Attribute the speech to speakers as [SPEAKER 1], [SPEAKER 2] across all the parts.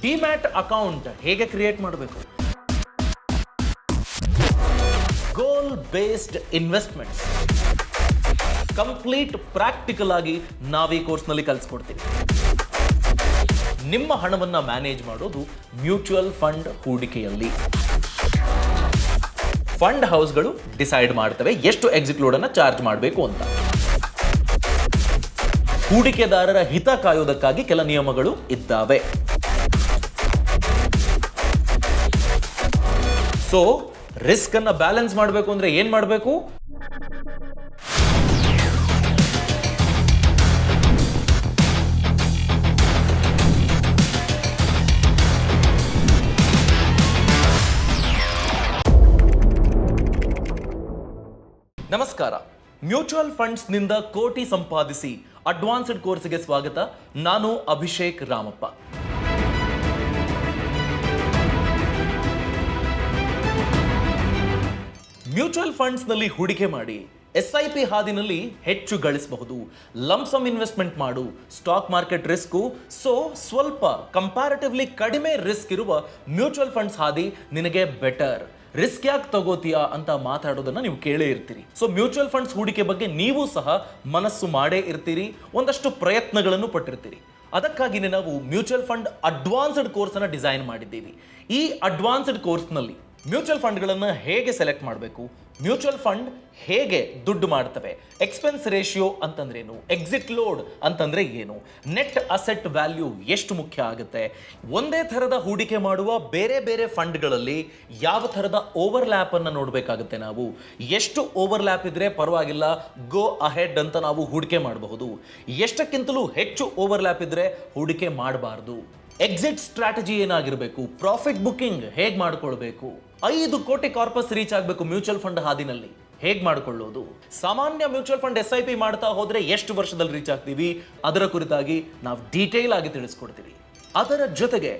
[SPEAKER 1] Demat account ಹೇಗೆ create ಮಾಡಬೇಕು, ಗೋಲ್ based investments complete practical ಆಗಿ ನಾವೀ ಕೋರ್ಸ್ನಲ್ಲಿ ಕಲಿಸ್ಕೊಡ್ತೀವಿ. ನಿಮ್ಮ ಹಣವನ್ನ ಮ್ಯಾನೇಜ್ ಮಾಡೋದು ಮ್ಯೂಚುವಲ್ ಫಂಡ್ ಹೂಡಿಕೆಯಲ್ಲಿ. ಫಂಡ್ ಹೌಸ್ಗಳು ಡಿಸೈಡ್ ಮಾಡ್ತವೆ ಎಷ್ಟು ಎಕ್ಸಿಟ್ ಲೋಡ್ ಅನ್ನ ಚಾರ್ಜ್ ಮಾಡಬೇಕು ಅಂತ. ಹೂಡಿಕೆದಾರರ ಹಿತ ಕಾಯೋದಕ್ಕಾಗಿ ಕೆಲ ನಿಯಮಗಳು ಇದ್ದಾವೆ. ಸೊ ರಿಸ್ಕ್ ಅನ್ನ ಬ್ಯಾಲೆನ್ಸ್ ಮಾಡಬೇಕು ಅಂದ್ರೆ ಏನ್ ಮಾಡಬೇಕು? ನಮಸ್ಕಾರ. ಮ್ಯೂಚುವಲ್ ಫಂಡ್ಸ್ ನಿಂದ ಕೋಟಿ ಸಂಪಾದಿಸಿ ಅಡ್ವಾನ್ಸ್ಡ್ ಕೋರ್ಸ್ಗೆ ಸ್ವಾಗತ. ನಾನು ಅಭಿಷೇಕ್ ರಾಮಪ್ಪ. ಮ್ಯೂಚುವಲ್ ಫಂಡ್ಸ್ ನಲ್ಲಿ ಹೂಡಿಕೆ ಮಾಡಿ SIP ಹಾದಿನಲ್ಲಿ ಹೆಚ್ಚು ಗಳಿಸಬಹುದು. ಲಂಸಮ್ ಇನ್ವೆಸ್ಟ್ಮೆಂಟ್ ಮಾಡು. ಸ್ಟಾಕ್ ಮಾರ್ಕೆಟ್ ರಿಸ್ಕು ಸ್ವಲ್ಪ ಕಂಪ್ಯಾರಿಟಿವ್ಲಿ ಕಡಿಮೆ ರಿಸ್ಕ್ ಇರುವ ಮ್ಯೂಚುವಲ್ ಫಂಡ್ಸ್ ಹಾದಿ ನಿನಗೆ ಬೆಟರ್. ರಿಸ್ಕ್ ಯಾಕೆ ತಗೋತೀಯಾ ಅಂತ ಮಾತಾಡೋದನ್ನ ನೀವು ಕೇಳೇ ಇರ್ತೀರಿ. ಸೊ ಮ್ಯೂಚುವಲ್ ಫಂಡ್ಸ್ ಹೂಡಿಕೆ ಬಗ್ಗೆ ನೀವು ಸಹ ಮನಸ್ಸು ಮಾಡೇ ಇರ್ತೀರಿ, ಒಂದಷ್ಟು ಪ್ರಯತ್ನಗಳನ್ನು ಪಟ್ಟಿರ್ತೀರಿ. ಅದಕ್ಕಾಗಿನೇ ನಾವು ಮ್ಯೂಚುವಲ್ ಫಂಡ್ ಅಡ್ವಾನ್ಸ್ಡ್ ಕೋರ್ಸ್ ಅನ್ನ ಡಿಸೈನ್ ಮಾಡಿದ್ದೀವಿ. ಈ ಅಡ್ವಾನ್ಸ್ಡ್ ಕೋರ್ಸ್ನಲ್ಲಿ ಮ್ಯೂಚುವಲ್ ಫಂಡ್ಗಳನ್ನು ಹೇಗೆ ಸೆಲೆಕ್ಟ್ ಮಾಡಬೇಕು, ಮ್ಯೂಚುವಲ್ ಫಂಡ್ ಹೇಗೆ ದುಡ್ಡು ಮಾಡ್ತವೆ, ಎಕ್ಸ್ಪೆನ್ಸ್ ರೇಷಿಯೋ ಅಂತಂದ್ರೇನು, ಎಕ್ಸಿಟ್ ಲೋಡ್ ಅಂತಂದ್ರೆ ಏನು, ನೆಟ್ ಅಸೆಟ್ ವ್ಯಾಲ್ಯೂ ಎಷ್ಟು ಮುಖ್ಯ ಆಗುತ್ತೆ, ಒಂದೇ ಥರದ ಹೂಡಿಕೆ ಮಾಡುವ ಬೇರೆ ಬೇರೆ ಫಂಡ್ಗಳಲ್ಲಿ ಯಾವ ಥರದ ಓವರ್ಲ್ಯಾಪ್ ಅನ್ನು ನೋಡಬೇಕಾಗುತ್ತೆ, ನಾವು ಎಷ್ಟು ಓವರ್ಲ್ಯಾಪ್ ಇದ್ರೆ ಪರವಾಗಿಲ್ಲ ಗೋ ಅಹೆಡ್ ಅಂತ ನಾವು ಹೂಡಿಕೆ ಮಾಡಬಹುದು, ಎಷ್ಟಕ್ಕಿಂತಲೂ ಹೆಚ್ಚು ಓವರ್ಲ್ಯಾಪ್ ಇದ್ರೆ ಹೂಡಿಕೆ ಮಾಡಬಾರ್ದು, ಎಕ್ಸಿಟ್ ಸ್ಟ್ರಾಟಜಿ ಏನಾಗಿರಬೇಕು, ಪ್ರಾಫಿಟ್ ಬುಕಿಂಗ್ ಹೇಗೆ ಮಾಡ್ಕೊಳ್ಬೇಕು, 5 ಕೋಟಿ ಕಾರ್ಪಸ್ ರೀಚ್ ಆಗಬೇಕು ಮ್ಯೂಚುವಲ್ ಫಂಡ್ ಹಾದಿನಲ್ಲಿ ಹೇಗೆ ಮಾಡ್ಕೊಳ್ಳೋದು, ಸಾಮಾನ್ಯ ಮ್ಯೂಚುವಲ್ ಫಂಡ್ SIP ಮಾಡ್ತಾ ಹೋದ್ರೆ ಎಷ್ಟು ವರ್ಷದಲ್ಲಿ ರೀಚ್ ಆಗ್ತೀವಿ, ಅದರ ಕುರಿತಾಗಿ ನಾವು ಡೀಟೇಲ್ ಆಗಿ ತಿಳಿಸ್ಕೊಡ್ತೀವಿ. ಅದರ ಜೊತೆಗೆ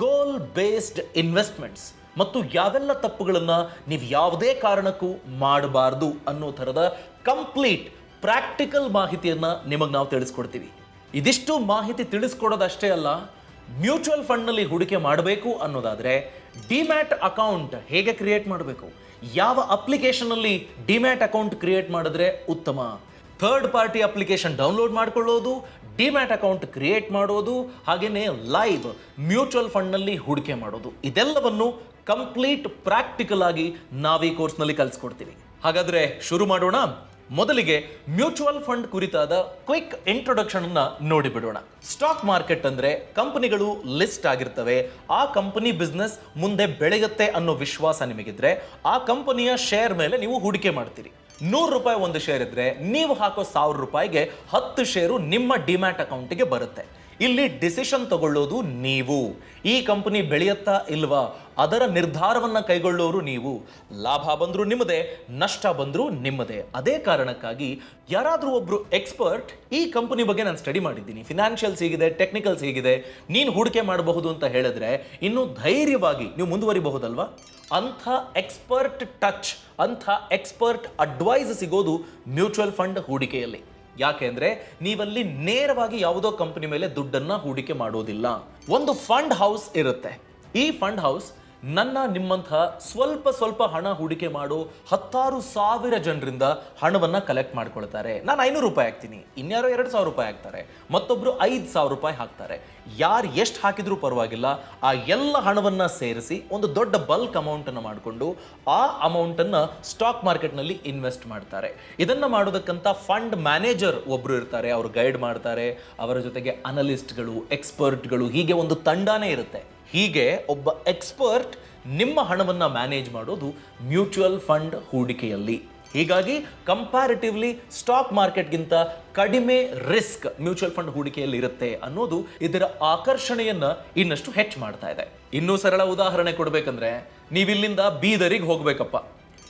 [SPEAKER 1] ಗೋಲ್ ಬೇಸ್ಡ್ ಇನ್ವೆಸ್ಟ್ಮೆಂಟ್ಸ್ ಮತ್ತು ಯಾವೆಲ್ಲ ತಪ್ಪುಗಳನ್ನ ನೀವು ಯಾವುದೇ ಕಾರಣಕ್ಕೂ ಮಾಡಬಾರ್ದು ಅನ್ನೋ ಥರದ ಕಂಪ್ಲೀಟ್ ಪ್ರಾಕ್ಟಿಕಲ್ ಮಾಹಿತಿಯನ್ನ ನಿಮಗೆ ನಾವು ತಿಳಿಸ್ಕೊಡ್ತೀವಿ. ಇದಿಷ್ಟು ಮಾಹಿತಿ ತಿಳಿಸ್ಕೊಡೋದಷ್ಟೇ ಅಲ್ಲ, ಮ್ಯೂಚುವಲ್ ಫಂಡ್ನಲ್ಲಿ ಹೂಡಿಕೆ ಮಾಡಬೇಕು ಅನ್ನೋದಾದ್ರೆ ಡಿಮ್ಯಾಟ್ ಅಕೌಂಟ್ ಹೇಗೆ ಕ್ರಿಯೇಟ್ ಮಾಡಬೇಕು, ಯಾವ ಅಪ್ಲಿಕೇಶನ್ನಲ್ಲಿ ಡಿಮ್ಯಾಟ್ ಅಕೌಂಟ್ ಕ್ರಿಯೇಟ್ ಮಾಡಿದ್ರೆ ಉತ್ತಮ, ಥರ್ಡ್ ಪಾರ್ಟಿ ಅಪ್ಲಿಕೇಶನ್ ಡೌನ್ಲೋಡ್ ಮಾಡ್ಕೊಳ್ಳೋದು, ಡಿಮ್ಯಾಟ್ ಅಕೌಂಟ್ ಕ್ರಿಯೇಟ್ ಮಾಡೋದು, ಹಾಗೇನೆ ಲೈವ್ ಮ್ಯೂಚುವಲ್ ಫಂಡ್ನಲ್ಲಿ ಹೂಡಿಕೆ ಮಾಡೋದು, ಇದೆಲ್ಲವನ್ನು ಕಂಪ್ಲೀಟ್ ಪ್ರಾಕ್ಟಿಕಲ್ ಆಗಿ ನಾವೀ ಕೋರ್ಸ್ನಲ್ಲಿ ಕಲಿಸ್ಕೊಡ್ತೀವಿ. ಹಾಗಾದ್ರೆ ಶುರು ಮಾಡೋಣ. ಮೊದಲಿಗೆ ಮ್ಯೂಚುವಲ್ ಫಂಡ್ ಕುರಿತಾದ ಕ್ವಿಕ್ ಇಂಟ್ರೊಡಕ್ಷನ್ ಅನ್ನ ನೋಡಿಬಿಡೋಣ. ಸ್ಟಾಕ್ ಮಾರ್ಕೆಟ್ ಅಂದ್ರೆ ಕಂಪನಿಗಳು ಲಿಸ್ಟ್ ಆಗಿರ್ತವೆ. ಆ ಕಂಪನಿ ಬಿಸ್ನೆಸ್ ಮುಂದೆ ಬೆಳೆಯುತ್ತೆ ಅನ್ನೋ ವಿಶ್ವಾಸ ನಿಮಗಿದ್ರೆ ಆ ಕಂಪನಿಯ ಶೇರ್ ಮೇಲೆ ನೀವು ಹೂಡಿಕೆ ಮಾಡ್ತೀರಿ. 100 ರೂಪಾಯಿ ಒಂದು ಶೇರ್ ಇದ್ರೆ ನೀವು ಹಾಕೋ 1000 ರೂಪಾಯಿಗೆ 10 ಶೇರು ನಿಮ್ಮ ಡಿಮ್ಯಾಟ್ ಅಕೌಂಟಿಗೆ ಬರುತ್ತೆ. ಇಲ್ಲಿ ಡಿಸಿಷನ್ ತಗೊಳ್ಳೋದು ನೀವು. ಈ ಕಂಪನಿ ಬೆಳೆಯುತ್ತಾ ಇಲ್ವಾ ಅದರ ನಿರ್ಧಾರವನ್ನ ಕೈಗೊಳ್ಳೋರು ನೀವು. ಲಾಭ ಬಂದ್ರು ನಿಮ್ಮದೇ, ನಷ್ಟ ಬಂದ್ರು ನಿಮ್ಮದೇ. ಅದೇ ಕಾರಣಕ್ಕಾಗಿ ಯಾರಾದ್ರೂ ಒಬ್ರು ಎಕ್ಸ್ಪರ್ಟ್ ಈ ಕಂಪನಿ ಬಗ್ಗೆ ನಾನು ಸ್ಟಡಿ ಮಾಡಿದ್ದೀನಿ, ಫಿನಾನ್ಷಿಯಲ್ಸ್ ಹೀಗಿದೆ, ಟೆಕ್ನಿಕಲ್ಸ್ ಹೀಗಿದೆ, ನೀನು ಹೂಡಿಕೆ ಮಾಡಬಹುದು ಅಂತ ಹೇಳಿದ್ರೆ ಇನ್ನು ಧೈರ್ಯವಾಗಿ ನೀವು ಮುಂದುವರಿಬಹುದಲ್ವಾ. ಅಂಥ ಎಕ್ಸ್ಪರ್ಟ್ ಟಚ್, ಅಂಥ ಎಕ್ಸ್ಪರ್ಟ್ ಅಡ್ವೈಸ್ ಸಿಗೋದು ಮ್ಯೂಚುವಲ್ ಫಂಡ್ ಹೂಡಿಕೆಯಲ್ಲಿ. ಯಾಕೆಂದ್ರೆ ನೀವಲ್ಲಿ ನೇರವಾಗಿ ಯಾವುದೋ ಕಂಪನಿ ಮೇಲೆ ದುಡ್ಡನ್ನ ಹೂಡಿಕೆ ಮಾಡೋದಿಲ್ಲ. ಒಂದು ಫಂಡ್ ಹೌಸ್ ಇರುತ್ತೆ. ಈ ಫಂಡ್ ಹೌಸ್ ನಿಮ್ಮಂತಹ ಸ್ವಲ್ಪ ಹಣ ಹೂಡಿಕೆ ಮಾಡೋ 10,000 ಜನರಿಂದ ಹಣವನ್ನ ಕಲೆಕ್ಟ್ ಮಾಡ್ಕೊಳ್ತಾರೆ. ನಾನು 500 ರೂಪಾಯಿ ಹಾಕ್ತೀನಿ, ಇನ್ಯಾರೋ 2,000 ರೂಪಾಯಿ ಹಾಕ್ತಾರೆ, ಮತ್ತೊಬ್ರು 5,000 ರೂಪಾಯಿ ಹಾಕ್ತಾರೆ. ಯಾರು ಎಷ್ಟು ಹಾಕಿದ್ರೂ ಪರವಾಗಿಲ್ಲ, ಆ ಎಲ್ಲ ಹಣವನ್ನ ಸೇರಿಸಿ ಒಂದು ದೊಡ್ಡ ಬಲ್ಕ್ ಅಮೌಂಟ್ ಅನ್ನು ಮಾಡಿಕೊಂಡು ಆ ಅಮೌಂಟ್ ಅನ್ನ ಸ್ಟಾಕ್ ಮಾರ್ಕೆಟ್ ನಲ್ಲಿ ಇನ್ವೆಸ್ಟ್ ಮಾಡ್ತಾರೆ. ಇದನ್ನ ಮಾಡೋದಕ್ಕಂತ ಫಂಡ್ ಮ್ಯಾನೇಜರ್ ಒಬ್ರು ಇರ್ತಾರೆ, ಅವರು ಗೈಡ್ ಮಾಡ್ತಾರೆ. ಅವರ ಜೊತೆಗೆ ಅನಲಿಸ್ಟ್ಗಳು, ಎಕ್ಸ್ಪರ್ಟ್ಗಳು, ಹೀಗೆ ಒಂದು ತಂಡನೇ ಇರುತ್ತೆ. ಹೀಗೆ ಒಬ್ಬ ಎಕ್ಸ್ಪರ್ಟ್ ನಿಮ್ಮ ಹಣವನ್ನ ಮ್ಯಾನೇಜ್ ಮಾಡೋದು ಮ್ಯೂಚುವಲ್ ಫಂಡ್ ಹೂಡಿಕೆಯಲ್ಲಿ. ಹೀಗಾಗಿ ಕಂಪ್ಯಾರಿಟಿವ್ಲಿ ಸ್ಟಾಕ್ ಮಾರ್ಕೆಟ್ಗಿಂತ ಕಡಿಮೆ ರಿಸ್ಕ್ ಮ್ಯೂಚುವಲ್ ಫಂಡ್ ಹೂಡಿಕೆಯಲ್ಲಿ ಇರುತ್ತೆ ಅನ್ನೋದು ಇದರ ಆಕರ್ಷಣೆಯನ್ನ ಇನ್ನಷ್ಟು ಹೆಚ್ಚು ಮಾಡ್ತಾ ಇದೆ. ಇನ್ನೂ ಸರಳ ಉದಾಹರಣೆ ಕೊಡ್ಬೇಕಂದ್ರೆ, ನೀವಿಲ್ಲಿಂದ ಬೀದರಿಗೆ ಹೋಗ್ಬೇಕಪ್ಪ,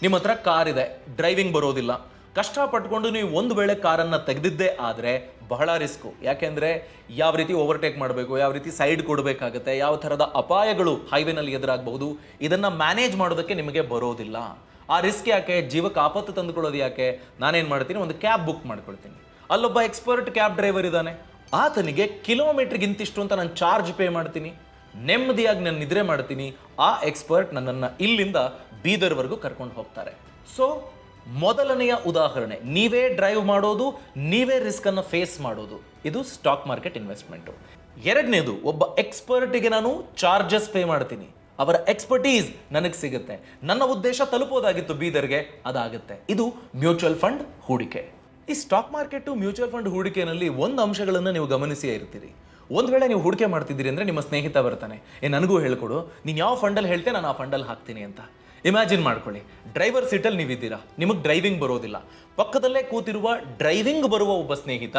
[SPEAKER 1] ನಿಮ್ಮ ಹತ್ರ ಕಾರ್ ಇದೆ, ಡ್ರೈವಿಂಗ್ ಬರೋದಿಲ್ಲ, ಕಷ್ಟಪಟ್ಕೊಂಡು ನೀವು ಒಂದು ವೇಳೆ ಕಾರನ್ನ ತೆಗೆದಿದ್ದೇ ಆದರೆ ಬಹಳ ರಿಸ್ಕು. ಯಾಕೆಂದ್ರೆ ಯಾವ ರೀತಿ ಓವರ್ಟೇಕ್ ಮಾಡಬೇಕು, ಯಾವ ರೀತಿ ಸೈಡ್ ಕೊಡಬೇಕಾಗುತ್ತೆ, ಯಾವ ಥರದ ಅಪಾಯಗಳು ಹೈವೇನಲ್ಲಿ ಎದುರಾಗಬಹುದು, ಇದನ್ನ ಮ್ಯಾನೇಜ್ ಮಾಡೋದಕ್ಕೆ ನಿಮಗೆ ಬರೋದಿಲ್ಲ. ಆ ರಿಸ್ಕ್ ಯಾಕೆ, ಜೀವಕ್ಕೆ ಆಪತ್ತು ತಂದುಕೊಳ್ಳೋದು ಯಾಕೆ? ನಾನೇನು ಮಾಡ್ತೀನಿ, ಒಂದು ಕ್ಯಾಬ್ ಬುಕ್ ಮಾಡ್ಕೊಳ್ತೀನಿ. ಅಲ್ಲೊಬ್ಬ ಎಕ್ಸ್ಪರ್ಟ್ ಕ್ಯಾಬ್ ಡ್ರೈವರ್ ಇದ್ದಾನೆ, ಆತನಿಗೆ ಕಿಲೋಮೀಟರ್ಗೆ ಇಂತಿಷ್ಟು ಅಂತ ನಾನು ಚಾರ್ಜ್ ಪೇ ಮಾಡ್ತೀನಿ. ನೆಮ್ಮದಿಯಾಗಿ ನಾನು ನಿದ್ರೆ ಮಾಡ್ತೀನಿ, ಆ ಎಕ್ಸ್ಪರ್ಟ್ ನನ್ನನ್ನು ಇಲ್ಲಿಂದ ಬೀದರ್ವರೆಗೂ ಕರ್ಕೊಂಡು ಹೋಗ್ತಾರೆ. ಸೊ ಮೊದಲನೆಯ ಉದಾಹರಣೆ, ನೀವೇ ಡ್ರೈವ್ ಮಾಡೋದು, ನೀವೇ ರಿಸ್ಕ್ ಅನ್ನು ಫೇಸ್ ಮಾಡೋದು, ಇದು ಸ್ಟಾಕ್ ಮಾರ್ಕೆಟ್ ಇನ್ವೆಸ್ಟ್ಮೆಂಟು. ಎರಡನೇದು, ಒಬ್ಬ ಎಕ್ಸ್ಪರ್ಟಿಗೆ ನಾನು ಚಾರ್ಜಸ್ ಪೇ ಮಾಡ್ತೀನಿ, ಅವರ ಎಕ್ಸ್ಪರ್ಟೀಸ್ ನನಗೆ ಸಿಗುತ್ತೆ, ನನ್ನ ಉದ್ದೇಶ ತಲುಪೋದಾಗಿತ್ತು ಬೀದರ್ಗೆ, ಅದಾಗುತ್ತೆ. ಇದು ಮ್ಯೂಚುವಲ್ ಫಂಡ್ ಹೂಡಿಕೆ. ಈ ಸ್ಟಾಕ್ ಮಾರ್ಕೆಟು ಮ್ಯೂಚುವಲ್ ಫಂಡ್ ಹೂಡಿಕೆಯಲ್ಲಿ ಒಂದು ಅಂಶಗಳನ್ನು ನೀವು ಗಮನಿಸಿಯೇ ಇರ್ತೀರಿ. ಒಂದು ವೇಳೆ ನೀವು ಹೂಡಿಕೆ ಮಾಡ್ತಿದ್ದೀರಿ ಅಂದರೆ ನಿಮ್ಮ ಸ್ನೇಹಿತ ಬರ್ತಾನೆ, ನನಗೂ ಹೇಳ್ಕೊಡು, ನೀನು ಯಾವ ಫಂಡಲ್ಲಿ ಹೇಳ್ತೆ ನಾನು ಆ ಫಂಡಲ್ಲಿ ಹಾಕ್ತೀನಿ ಅಂತ. ಇಮ್ಯಾಜಿನ್ ಮಾಡ್ಕೊಳ್ಳಿ, ಡ್ರೈವರ್ ಸೀಟಲ್ಲಿ ನೀವಿದ್ದೀರಾ, ನಿಮಗೆ ಡ್ರೈವಿಂಗ್ ಬರೋದಿಲ್ಲ, ಪಕ್ಕದಲ್ಲೇ ಕೂತಿರುವ ಡ್ರೈವಿಂಗ್ ಬರುವ ಒಬ್ಬ ಸ್ನೇಹಿತ,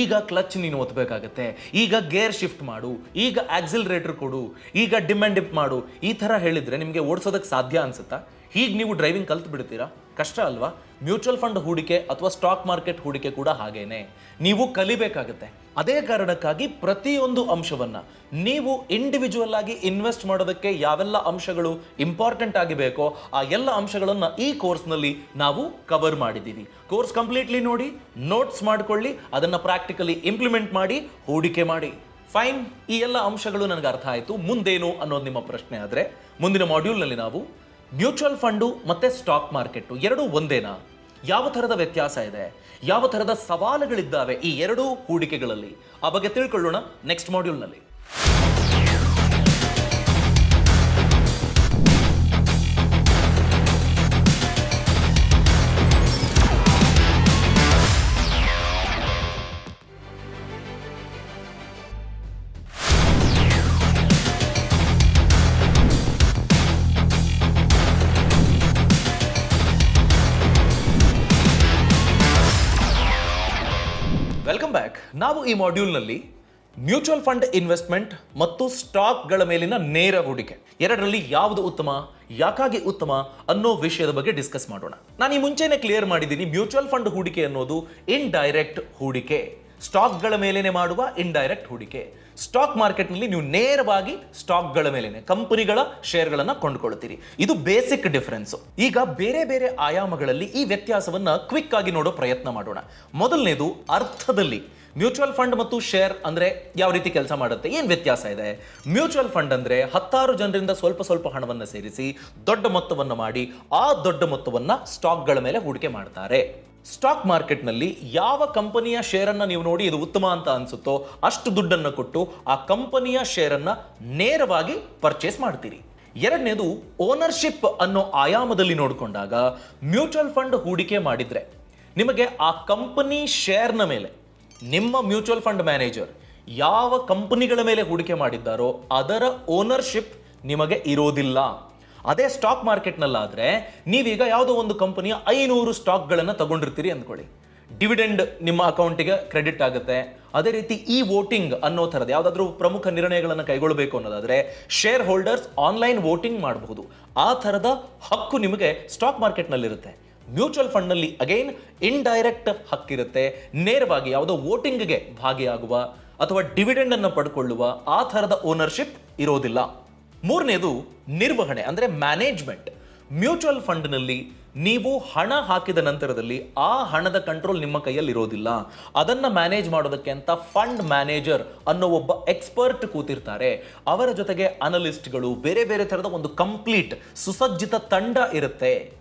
[SPEAKER 1] ಈಗ ಕ್ಲಚ್ ನೀನು ಒತ್ತಬೇಕಾಗತ್ತೆ, ಈಗ ಗೇರ್ ಶಿಫ್ಟ್ ಮಾಡು, ಈಗ ಆಕ್ಸಿಲರೇಟರ್ ಕೊಡು, ಈಗ ಡಿಮ್ ಆ್ಯಂಡ್ ಡಿಪ್ ಮಾಡು, ಈ ಥರ ಹೇಳಿದರೆ ನಿಮಗೆ ಓಡಿಸೋದಕ್ಕೆ ಸಾಧ್ಯ ಅನ್ಸುತ್ತಾ? ಹೀಗೆ ನೀವು ಡ್ರೈವಿಂಗ್ ಕಲ್ತು ಬಿಡ್ತೀರಾ? ಕಷ್ಟ ಅಲ್ವಾ? ಮ್ಯೂಚುವಲ್ ಫಂಡ್ ಹೂಡಿಕೆ ಅಥವಾ ಸ್ಟಾಕ್ ಮಾರ್ಕೆಟ್ ಹೂಡಿಕೆ ಕೂಡ ಹಾಗೇನೆ, ನೀವು ಕಲಿಬೇಕಾಗತ್ತೆ. ಅದೇ ಕಾರಣಕ್ಕಾಗಿ ಪ್ರತಿಯೊಂದು ಅಂಶವನ್ನು ನೀವು ಇಂಡಿವಿಜುವಲ್ ಆಗಿ ಇನ್ವೆಸ್ಟ್ ಮಾಡೋದಕ್ಕೆ ಯಾವೆಲ್ಲ ಅಂಶಗಳು ಇಂಪಾರ್ಟೆಂಟ್ ಆಗಿ ಬೇಕೋ ಆ ಎಲ್ಲ ಅಂಶಗಳನ್ನು ಈ ಕೋರ್ಸ್ನಲ್ಲಿ ನಾವು ಕವರ್ ಮಾಡಿದ್ದೀವಿ. ಕೋರ್ಸ್ ಕಂಪ್ಲೀಟ್ಲಿ ನೋಡಿ, ನೋಟ್ಸ್ ಮಾಡ್ಕೊಳ್ಳಿ, ಅದನ್ನು ಪ್ರಾಕ್ಟಿಕಲಿ ಇಂಪ್ಲಿಮೆಂಟ್ ಮಾಡಿ ಹೂಡಿಕೆ ಮಾಡಿ. ಫೈನ್, ಈ ಎಲ್ಲ ಅಂಶಗಳು ನನಗೆ ಅರ್ಥ ಆಯಿತು, ಮುಂದೇನು ಅನ್ನೋದು ನಿಮ್ಮ ಪ್ರಶ್ನೆ ಆದರೆ, ಮುಂದಿನ ಮಾಡ್ಯೂಲ್ನಲ್ಲಿ ನಾವು ಮ್ಯೂಚುವಲ್ ಫಂಡು ಮತ್ತು ಸ್ಟಾಕ್ ಮಾರ್ಕೆಟು ಎರಡೂ ಒಂದೇನಾ, ಯಾವ ಥರದ ವ್ಯತ್ಯಾಸ ಇದೆ, ಯಾವ ಥರದ ಸವಾಲುಗಳಿದ್ದಾವೆ ಈ ಎರಡೂ ಹೂಡಿಕೆಗಳಲ್ಲಿ, ಆ ಬಗ್ಗೆ ತಿಳ್ಕೊಳ್ಳೋಣ ನೆಕ್ಸ್ಟ್ ಮಾಡ್ಯೂಲ್ನಲ್ಲಿ. Welcome back. ನಾವು ಈ ಮಾಡ್ಯೂಲ್ನಲ್ಲಿ ಮ್ಯೂಚುವಲ್ ಫಂಡ್ ಇನ್ವೆಸ್ಟ್ಮೆಂಟ್ ಮತ್ತು ಸ್ಟಾಕ್ಗಳ ಮೇಲಿನ ನೇರ ಹೂಡಿಕೆ ಎರಡರಲ್ಲಿ ಯಾವುದು ಉತ್ತಮ, ಯಾಕಾಗಿ ಉತ್ತಮ ಅನ್ನೋ ವಿಷಯದ ಬಗ್ಗೆ ಡಿಸ್ಕಸ್ ಮಾಡೋಣ. ನಾನು ಈ ಮುಂಚೆನೆ ಕ್ಲಿಯರ್ ಮಾಡಿದ್ದೀನಿ, ಮ್ಯೂಚುವಲ್ ಫಂಡ್ ಹೂಡಿಕೆ ಅನ್ನೋದು ಇಂಡೈರೆಕ್ಟ್ ಹೂಡಿಕೆ, ಸ್ಟಾಕ್ಗಳ ಮೇಲೇನೆ ಮಾಡುವ ಇಂಡೈರೆಕ್ಟ್ ಹೂಡಿಕೆ. ಸ್ಟಾಕ್ ಮಾರ್ಕೆಟ್ನಲ್ಲಿ ನೀವು ನೇರವಾಗಿ ಸ್ಟಾಕ್ಗಳ ಮೇಲೇನೆ ಕಂಪನಿಗಳ ಶೇರ್ಗಳನ್ನು ಕೊಂಡುಕೊಳ್ತೀರಿ. ಇದು ಬೇಸಿಕ್ ಡಿಫರೆನ್ಸ್. ಈಗ ಬೇರೆ ಬೇರೆ ಆಯಾಮಗಳಲ್ಲಿ ಈ ವ್ಯತ್ಯಾಸವನ್ನ ಕ್ವಿಕ್ ಆಗಿ ನೋಡೋ ಪ್ರಯತ್ನ ಮಾಡೋಣ. ಮೊದಲನೇದು ಅರ್ಥದಲ್ಲಿ, ಮ್ಯೂಚುವಲ್ ಫಂಡ್ ಮತ್ತು ಶೇರ್ ಅಂದ್ರೆ ಯಾವ ರೀತಿ ಕೆಲಸ ಮಾಡುತ್ತೆ, ಏನು ವ್ಯತ್ಯಾಸ ಇದೆ? ಮ್ಯೂಚುವಲ್ ಫಂಡ್ ಅಂದ್ರೆ 10 ಜನರಿಂದ ಸ್ವಲ್ಪ ಸ್ವಲ್ಪ ಹಣವನ್ನು ಸೇರಿಸಿ ದೊಡ್ಡ ಮೊತ್ತವನ್ನು ಮಾಡಿ ಆ ದೊಡ್ಡ ಮೊತ್ತವನ್ನ ಸ್ಟಾಕ್ಗಳ ಮೇಲೆ ಹೂಡಿಕೆ ಮಾಡ್ತಾರೆ. ಸ್ಟಾಕ್ ಮಾರ್ಕೆಟ್ನಲ್ಲಿ ಯಾವ ಕಂಪನಿಯ ಶೇರನ್ನು ನೀವು ನೋಡಿ ಇದು ಉತ್ತಮ ಅಂತ ಅನ್ಸುತ್ತೋ ಅಷ್ಟು ದುಡ್ಡನ್ನು ಕೊಟ್ಟು ಆ ಕಂಪನಿಯ ಶೇರನ್ನು ನೇರವಾಗಿ ಪರ್ಚೇಸ್ ಮಾಡ್ತೀರಿ. ಎರಡನೇದು ಓನರ್ಶಿಪ್ ಅನ್ನೋ ಆಯಾಮದಲ್ಲಿ ನೋಡಿಕೊಂಡಾಗ ಮ್ಯೂಚುವಲ್ ಫಂಡ್ ಹೂಡಿಕೆ ಮಾಡಿದ್ರೆ ನಿಮಗೆ ಆ ಕಂಪನಿ ಶೇರ್ನ ಮೇಲೆ ನಿಮ್ಮ ಮ್ಯೂಚುವಲ್ ಫಂಡ್ ಮ್ಯಾನೇಜರ್ ಯಾವ ಕಂಪನಿಗಳ ಮೇಲೆ ಹೂಡಿಕೆ ಮಾಡಿದ್ದಾರೋ ಅದರ ಓನರ್ಶಿಪ್ ನಿಮಗೆ ಇರೋದಿಲ್ಲ. ಅದೇ ಸ್ಟಾಕ್ ಮಾರ್ಕೆಟ್ನಲ್ಲಾದರೆ ನೀವೀಗ ಯಾವುದೋ ಒಂದು ಕಂಪನಿಯ 500 ಸ್ಟಾಕ್ಗಳನ್ನು ತಗೊಂಡಿರ್ತೀರಿ ಅಂದ್ಕೊಳ್ಳಿ, ಡಿವಿಡೆಂಡ್ ನಿಮ್ಮ ಅಕೌಂಟಿಗೆ ಕ್ರೆಡಿಟ್ ಆಗುತ್ತೆ. ಅದೇ ರೀತಿ ಈ ವೋಟಿಂಗ್ ಅನ್ನೋ ಥರದ ಯಾವುದಾದ್ರೂ ಪ್ರಮುಖ ನಿರ್ಣಯಗಳನ್ನು ಕೈಗೊಳ್ಳಬೇಕು ಅನ್ನೋದಾದರೆ ಶೇರ್ ಹೋಲ್ಡರ್ಸ್ ಆನ್ಲೈನ್ ವೋಟಿಂಗ್ ಮಾಡಬಹುದು. ಆ ಥರದ ಹಕ್ಕು ನಿಮಗೆ ಸ್ಟಾಕ್ ಮಾರ್ಕೆಟ್ನಲ್ಲಿರುತ್ತೆ. ಮ್ಯೂಚುವಲ್ ಫಂಡ್ನಲ್ಲಿ ಅಗೈನ್ ಇಂಡೈರೆಕ್ಟ್ ಹಕ್ಕಿರುತ್ತೆ, ನೇರವಾಗಿ ಯಾವುದೋ ವೋಟಿಂಗ್ಗೆ ಭಾಗಿಯಾಗುವ ಅಥವಾ ಡಿವಿಡೆಂಡ್ ಅನ್ನು ಪಡ್ಕೊಳ್ಳುವ ಆ ಥರದ ಓನರ್ಶಿಪ್ ಇರೋದಿಲ್ಲ. ಮೂರನೇದು ನಿರ್ವಹಣೆ ಅಂದರೆ ಮ್ಯಾನೇಜ್ಮೆಂಟ್. ಮ್ಯೂಚುವಲ್ ಫಂಡ್ನಲ್ಲಿ ನೀವು ಹಣ ಹಾಕಿದ ನಂತರದಲ್ಲಿ ಆ ಹಣದ ಕಂಟ್ರೋಲ್ ನಿಮ್ಮ ಕೈಯಲ್ಲಿ ಇರೋದಿಲ್ಲ. ಅದನ್ನು ಮ್ಯಾನೇಜ್ ಮಾಡೋದಕ್ಕೆ ಅಂತ ಫಂಡ್ ಮ್ಯಾನೇಜರ್ ಅನ್ನೋ ಒಬ್ಬ ಎಕ್ಸ್ಪರ್ಟ್ ಕೂತಿರ್ತಾರೆ. ಅವರ ಜೊತೆಗೆ ಅನಲಿಸ್ಟ್ಗಳು, ಬೇರೆ ಬೇರೆ ಥರದ ಒಂದು ಕಂಪ್ಲೀಟ್ ಸುಸಜ್ಜಿತ ತಂಡ ಇರುತ್ತೆ.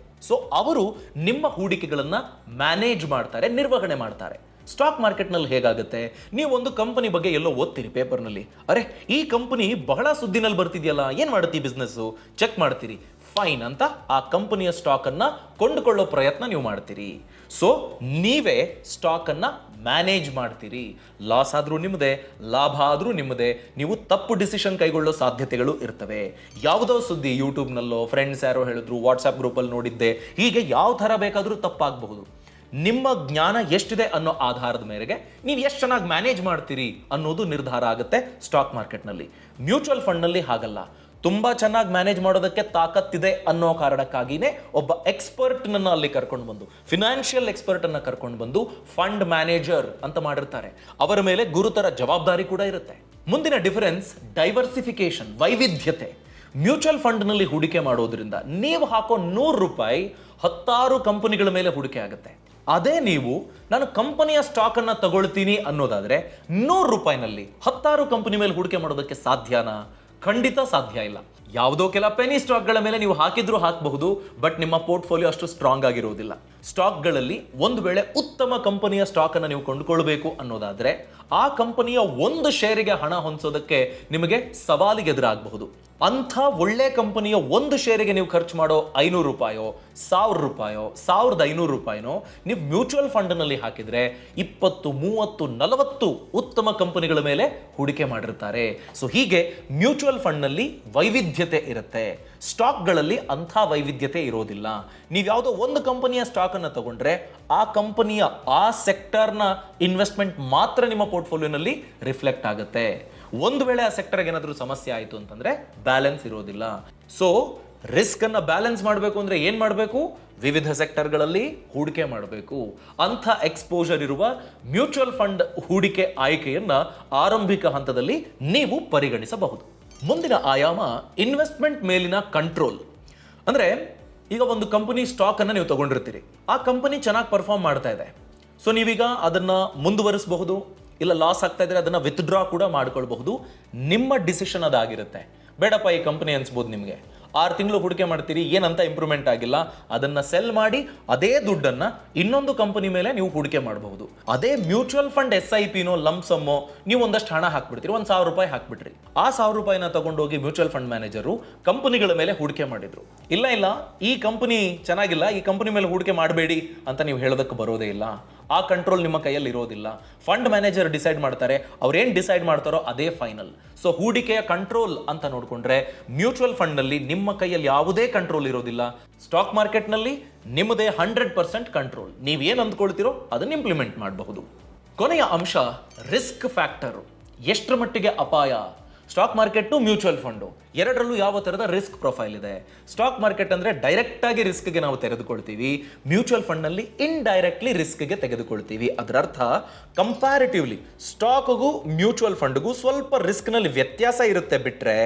[SPEAKER 1] ಸೊ ಅವರು ನಿಮ್ಮ ಹೂಡಿಕೆಗಳನ್ನು ಮ್ಯಾನೇಜ್ ಮಾಡ್ತಾರೆ, ನಿರ್ವಹಣೆ ಮಾಡ್ತಾರೆ. ಸ್ಟಾಕ್ ಮಾರ್ಕೆಟ್ನಲ್ಲಿ ಹೇಗಾಗುತ್ತೆ, ನೀವು ಒಂದು ಕಂಪನಿ ಬಗ್ಗೆ ಎಲ್ಲೋ ಓದ್ತೀರಿ ಪೇಪರ್ನಲ್ಲಿ, ಅರೆ ಈ ಕಂಪನಿ ಬಹಳ ಸುದ್ದಿನಲ್ಲಿ ಬರ್ತಿದೆಯಲ್ಲ, ಏನು ಮಾಡುತ್ತೀವಿ ಬಿಸ್ನೆಸ್ಸು, ಚೆಕ್ ಮಾಡ್ತೀರಿ, ಫೈನ್ ಅಂತ ಆ ಕಂಪನಿಯ ಸ್ಟಾಕನ್ನು ಕೊಂಡುಕೊಳ್ಳೋ ಪ್ರಯತ್ನ ನೀವು ಮಾಡ್ತೀರಿ. ಸೊ ನೀವೇ ಸ್ಟಾಕನ್ನು ಮ್ಯಾನೇಜ್ ಮಾಡ್ತೀರಿ. ಲಾಸ್ ಆದರೂ ನಿಮ್ಮದೇ, ಲಾಭ ಆದರೂ ನಿಮ್ಮದೇ. ನೀವು ತಪ್ಪು ಡಿಸಿಷನ್ ಕೈಗೊಳ್ಳೋ ಸಾಧ್ಯತೆಗಳು ಇರ್ತವೆ. ಯಾವುದೋ ಸುದ್ದಿ ಯೂಟ್ಯೂಬ್ನಲ್ಲೋ, ಫ್ರೆಂಡ್ಸ್ ಯಾರೋ ಹೇಳಿದ್ರು, ವಾಟ್ಸಪ್ ಗ್ರೂಪಲ್ಲಿ ನೋಡಿದ್ದೆ, ಹೀಗೆ ಯಾವ ಥರ ಬೇಕಾದರೂ ತಪ್ಪಾಗಬಹುದು. ನಿಮ್ಮ ಜ್ಞಾನ ಎಷ್ಟಿದೆ ಅನ್ನೋ ಆಧಾರದ ಮೇರೆಗೆ ನೀವು ಎಷ್ಟು ಚೆನ್ನಾಗಿ ಮ್ಯಾನೇಜ್ ಮಾಡ್ತೀರಿ ಅನ್ನೋದು ನಿರ್ಧಾರ ಆಗುತ್ತೆ ಸ್ಟಾಕ್ ಮಾರ್ಕೆಟ್ನಲ್ಲಿ. ಮ್ಯೂಚುವಲ್ ಫಂಡ್ನಲ್ಲಿ ಹಾಗಲ್ಲ. ತುಂಬ ಚೆನ್ನಾಗಿ ಮ್ಯಾನೇಜ್ ಮಾಡೋದಕ್ಕೆ ತಾಕತ್ತಿದೆ ಅನ್ನೋ ಕಾರಣಕ್ಕಾಗಿಯೇ ಒಬ್ಬ ಎಕ್ಸ್ಪರ್ಟ್ನನ್ನು ಅಲ್ಲಿ ಕರ್ಕೊಂಡು ಬಂದು, ಫಿನಾನ್ಷಿಯಲ್ ಎಕ್ಸ್ಪರ್ಟನ್ನು ಕರ್ಕೊಂಡು ಬಂದು ಫಂಡ್ ಮ್ಯಾನೇಜರ್ ಅಂತ ಮಾಡಿರ್ತಾರೆ. ಅವರ ಮೇಲೆ ಗುರುತರ ಜವಾಬ್ದಾರಿ ಕೂಡ ಇರುತ್ತೆ. ಮುಂದಿನ ಡಿಫರೆನ್ಸ್ ಡೈವರ್ಸಿಫಿಕೇಶನ್, ವೈವಿಧ್ಯತೆ. ಮ್ಯೂಚುವಲ್ ಫಂಡ್ನಲ್ಲಿ ಹೂಡಿಕೆ ಮಾಡೋದ್ರಿಂದ ನೀವು ಹಾಕೋ 100 ರೂಪಾಯಿ 10 ಕಂಪನಿಗಳ ಮೇಲೆ ಹೂಡಿಕೆ ಆಗುತ್ತೆ. ಅದೇ ನೀವು ನಾನು ಕಂಪನಿಯ ಸ್ಟಾಕನ್ನು ತಗೊಳ್ತೀನಿ ಅನ್ನೋದಾದರೆ 100 ರೂಪಾಯಿನಲ್ಲಿ 10 ಕಂಪನಿ ಮೇಲೆ ಹೂಡಿಕೆ ಮಾಡೋದಕ್ಕೆ ಸಾಧ್ಯನಾ? ಖಂಡಿತ ಸಾಧ್ಯ ಇಲ್ಲ. ಯಾವುದೋ ಕೆಲ ಪೆನಿ ಸ್ಟಾಕ್ಗಳ ಮೇಲೆ ನೀವು ಹಾಕಿದ್ರೂ ಹಾಕಬಹುದು, ಬಟ್ ನಿಮ್ಮ ಪೋರ್ಟ್ಫೋಲಿಯೋ ಅಷ್ಟು ಸ್ಟ್ರಾಂಗ್ ಆಗಿರುವುದಿಲ್ಲ. ಸ್ಟಾಕ್ಗಳಲ್ಲಿ ಒಂದು ವೇಳೆ ಉತ್ತಮ ಕಂಪನಿಯ ಸ್ಟಾಕ್ ಅನ್ನು ನೀವು ಕೊಂಡುಕೊಳ್ಬೇಕು ಅನ್ನೋದಾದ್ರೆ ಆ ಕಂಪನಿಯ ಒಂದು ಶೇರಿಗೆ ಹಣ ಹೊಂದಿಸೋದಕ್ಕೆ ನಿಮಗೆ ಸವಾಲಿಗೆ ಎದುರಾಗಬಹುದು. ಅಂಥ ಒಳ್ಳೆ ಕಂಪನಿಯ ಒಂದು ಶೇರಿಗೆ ನೀವು ಖರ್ಚು ಮಾಡೋ 500 ರೂಪಾಯೋ, 1000 ರೂಪಾಯೋ, 1500 ರೂಪಾಯಿನೋ ನೀವು ಮ್ಯೂಚುವಲ್ ಫಂಡ್ ನಲ್ಲಿ ಹಾಕಿದ್ರೆ 20, 30, 40 ಉತ್ತಮ ಕಂಪನಿಗಳ ಮೇಲೆ ಹೂಡಿಕೆ ಮಾಡಿರ್ತಾರೆ. ಸೊ ಹೀಗೆ ಮ್ಯೂಚುವಲ್ ಫಂಡ್ ನಲ್ಲಿ ವೈವಿಧ್ಯತೆ ಇರುತ್ತೆ, ಸ್ಟಾಕ್ಗಳಲ್ಲಿ ಅಂಥ ವೈವಿಧ್ಯತೆ ಇರೋದಿಲ್ಲ. ನೀವು ಯಾವುದೋ ಒಂದು ಕಂಪನಿಯ ಸ್ಟಾಕ್ ಅನ್ನು ತಗೊಂಡ್ರೆ ಆ ಕಂಪನಿಯ ಆ ಸೆಕ್ಟರ್ನ ಇನ್ವೆಸ್ಟ್ಮೆಂಟ್ ಮಾತ್ರ ನಿಮ್ಮ ಪೋರ್ಟ್ಫೋಲಿಯೋನಲ್ಲಿ ರಿಫ್ಲೆಕ್ಟ್ ಆಗುತ್ತೆ. ಒಂದು ವೇಳೆ ಆ ಸೆಕ್ಟರ್ಗೆ ಏನಾದರೂ ಸಮಸ್ಯೆ ಆಯಿತು ಅಂತಂದ್ರೆ ಬ್ಯಾಲೆನ್ಸ್ ಇರೋದಿಲ್ಲ. ಸೊ ರಿಸ್ಕ್ ಅನ್ನ ಬ್ಯಾಲೆನ್ಸ್ ಮಾಡಬೇಕು ಅಂದ್ರೆ ಏನ್ ಮಾಡಬೇಕು? ವಿವಿಧ ಸೆಕ್ಟರ್ಗಳಲ್ಲಿ ಹೂಡಿಕೆ ಮಾಡಬೇಕು. ಅಂಥ ಎಕ್ಸ್ಪೋಜರ್ ಇರುವ ಮ್ಯೂಚುವಲ್ ಫಂಡ್ ಹೂಡಿಕೆ ಆಯ್ಕೆಯನ್ನ ಆರಂಭಿಕ ಹಂತದಲ್ಲಿ ನೀವು ಪರಿಗಣಿಸಬಹುದು. ಮುಂದಿನ ಆಯಾಮ ಇನ್ವೆಸ್ಟ್ಮೆಂಟ್ ಮೇಲಿನ ಕಂಟ್ರೋಲ್. ಅಂದ್ರೆ ಈಗ ಒಂದು ಕಂಪನಿ ಸ್ಟಾಕ್ ಅನ್ನ ನೀವು ತಗೊಂಡಿರ್ತೀರಿ, ಆ ಕಂಪನಿ ಚೆನ್ನಾಗಿ ಪರ್ಫಾರ್ಮ್ ಮಾಡ್ತಾ ಇದೆ. ಸೊ ನೀವೀಗ ಅದನ್ನ ಮುಂದುವರಿಸಬಹುದು, ಇಲ್ಲ ಲಾಸ್ ಆಗ್ತಾ ಇದ್ರೆ ಅದನ್ನ ವಿತ್ಡ್ರಾ ಕೂಡ ಮಾಡ್ಕೊಳ್ಬಹುದು. ನಿಮ್ಮ ಡಿಸಿಷನ್ ಅದಾಗಿರುತ್ತೆ. ಬೇಡಪ್ಪ ಈ ಕಂಪನಿ ಅನ್ಸ್ಬೋದು ನಿಮಗೆ, 6 ತಿಂಗಳು ಹೂಡಿಕೆ ಮಾಡ್ತೀರಿ, ಏನಂತ ಇಂಪ್ರೂವ್ಮೆಂಟ್ ಆಗಿಲ್ಲ, ಅದನ್ನ ಸೆಲ್ ಮಾಡಿ ಅದೇ ದುಡ್ಡನ್ನ ಇನ್ನೊಂದು ಕಂಪನಿ ಮೇಲೆ ನೀವು ಹೂಡಿಕೆ ಮಾಡಬಹುದು. ಅದೇ ಮ್ಯೂಚುವಲ್ ಫಂಡ್ SIPನೋ ಲಂಸಮ್ಮೋ ನೀವು ಒಂದಷ್ಟು ಹಣ ಹಾಕ್ಬಿಡ್ತೀರಿ, 1000 ರೂಪಾಯಿ ಹಾಕ್ಬಿಟ್ರಿ. ಆ 1000 ರೂಪಾಯಿನ ತಗೊಂಡೋಗಿ ಮ್ಯೂಚುವಲ್ ಫಂಡ್ ಮ್ಯಾನೇಜರು ಕಂಪನಿಗಳ ಮೇಲೆ ಹೂಡಿಕೆ ಮಾಡಿದ್ರು. ಇಲ್ಲ ಈ ಕಂಪನಿ ಚೆನ್ನಾಗಿಲ್ಲ, ಈ ಕಂಪನಿ ಮೇಲೆ ಹೂಡಿಕೆ ಮಾಡಬೇಡಿ ಅಂತ ನೀವು ಹೇಳೋದಕ್ಕೆ ಬರೋದೇ ಇಲ್ಲ. ಆ ಕಂಟ್ರೋಲ್ ನಿಮ್ಮ ಕೈಯಲ್ಲಿ ಇರೋದಿಲ್ಲ. ಫಂಡ್ ಮ್ಯಾನೇಜರ್ ಡಿಸೈಡ್ ಮಾಡ್ತಾರೆ, ಅವ್ರೇನ್ ಡಿಸೈಡ್ ಮಾಡ್ತಾರೋ ಅದೇ ಫೈನಲ್. ಸೊ ಹೂಡಿಕೆಯ ಕಂಟ್ರೋಲ್ ಅಂತ ನೋಡಿಕೊಂಡ್ರೆ ಮ್ಯೂಚುವಲ್ ಫಂಡ್ ನಲ್ಲಿ ನಿಮ್ಮ ಕೈಯಲ್ಲಿ ಯಾವುದೇ ಕಂಟ್ರೋಲ್ ಇರೋದಿಲ್ಲ. ಸ್ಟಾಕ್ ಮಾರ್ಕೆಟ್ ನಲ್ಲಿ ನಿಮ್ಮದೇ 100% ಕಂಟ್ರೋಲ್. ನೀವೇನು ಅಂದ್ಕೊಳ್ತೀರೋ ಅದನ್ನ ಇಂಪ್ಲಿಮೆಂಟ್ ಮಾಡಬಹುದು. ಕೊನೆಯ ಅಂಶ ರಿಸ್ಕ್ ಫ್ಯಾಕ್ಟರ್. ಎಷ್ಟರ ಮಟ್ಟಿಗೆ ಅಪಾಯ? ಸ್ಟಾಕ್ ಮಾರ್ಕೆಟ್ ಮ್ಯೂಚುವಲ್ ಫಂಡು ಎರಡರಲ್ಲೂ ಯಾವ ತರದ ರಿಸ್ಕ್ ಪ್ರೊಫೈಲ್ ಇದೆ? ಸ್ಟಾಕ್ ಮಾರ್ಕೆಟ್ ಅಂದ್ರೆ ಡೈರೆಕ್ಟ್ ಆಗಿ ರಿಸ್ಕ್ಗೆ ನಾವು ತೆಗೆದುಕೊಳ್ತೀವಿ, ಮ್ಯೂಚುವಲ್ ಫಂಡ್ ನಲ್ಲಿ ಇಂಡೈರೆಕ್ಟ್ಲಿ ರಿಸ್ಕ್ಗೆ ತೆಗೆದುಕೊಳ್ತೀವಿ. ಅದರ ಅರ್ಥ ಕಂಪ್ಯಾರಿಟಿವ್ಲಿ ಸ್ಟಾಕ್ಗೂ ಮ್ಯೂಚುವಲ್ ಫಂಡ್ಗೂ ಸ್ವಲ್ಪ ರಿಸ್ಕ್ ನಲ್ಲಿ ವ್ಯತ್ಯಾಸ ಇರುತ್ತೆ, ಬಿಟ್ರೆ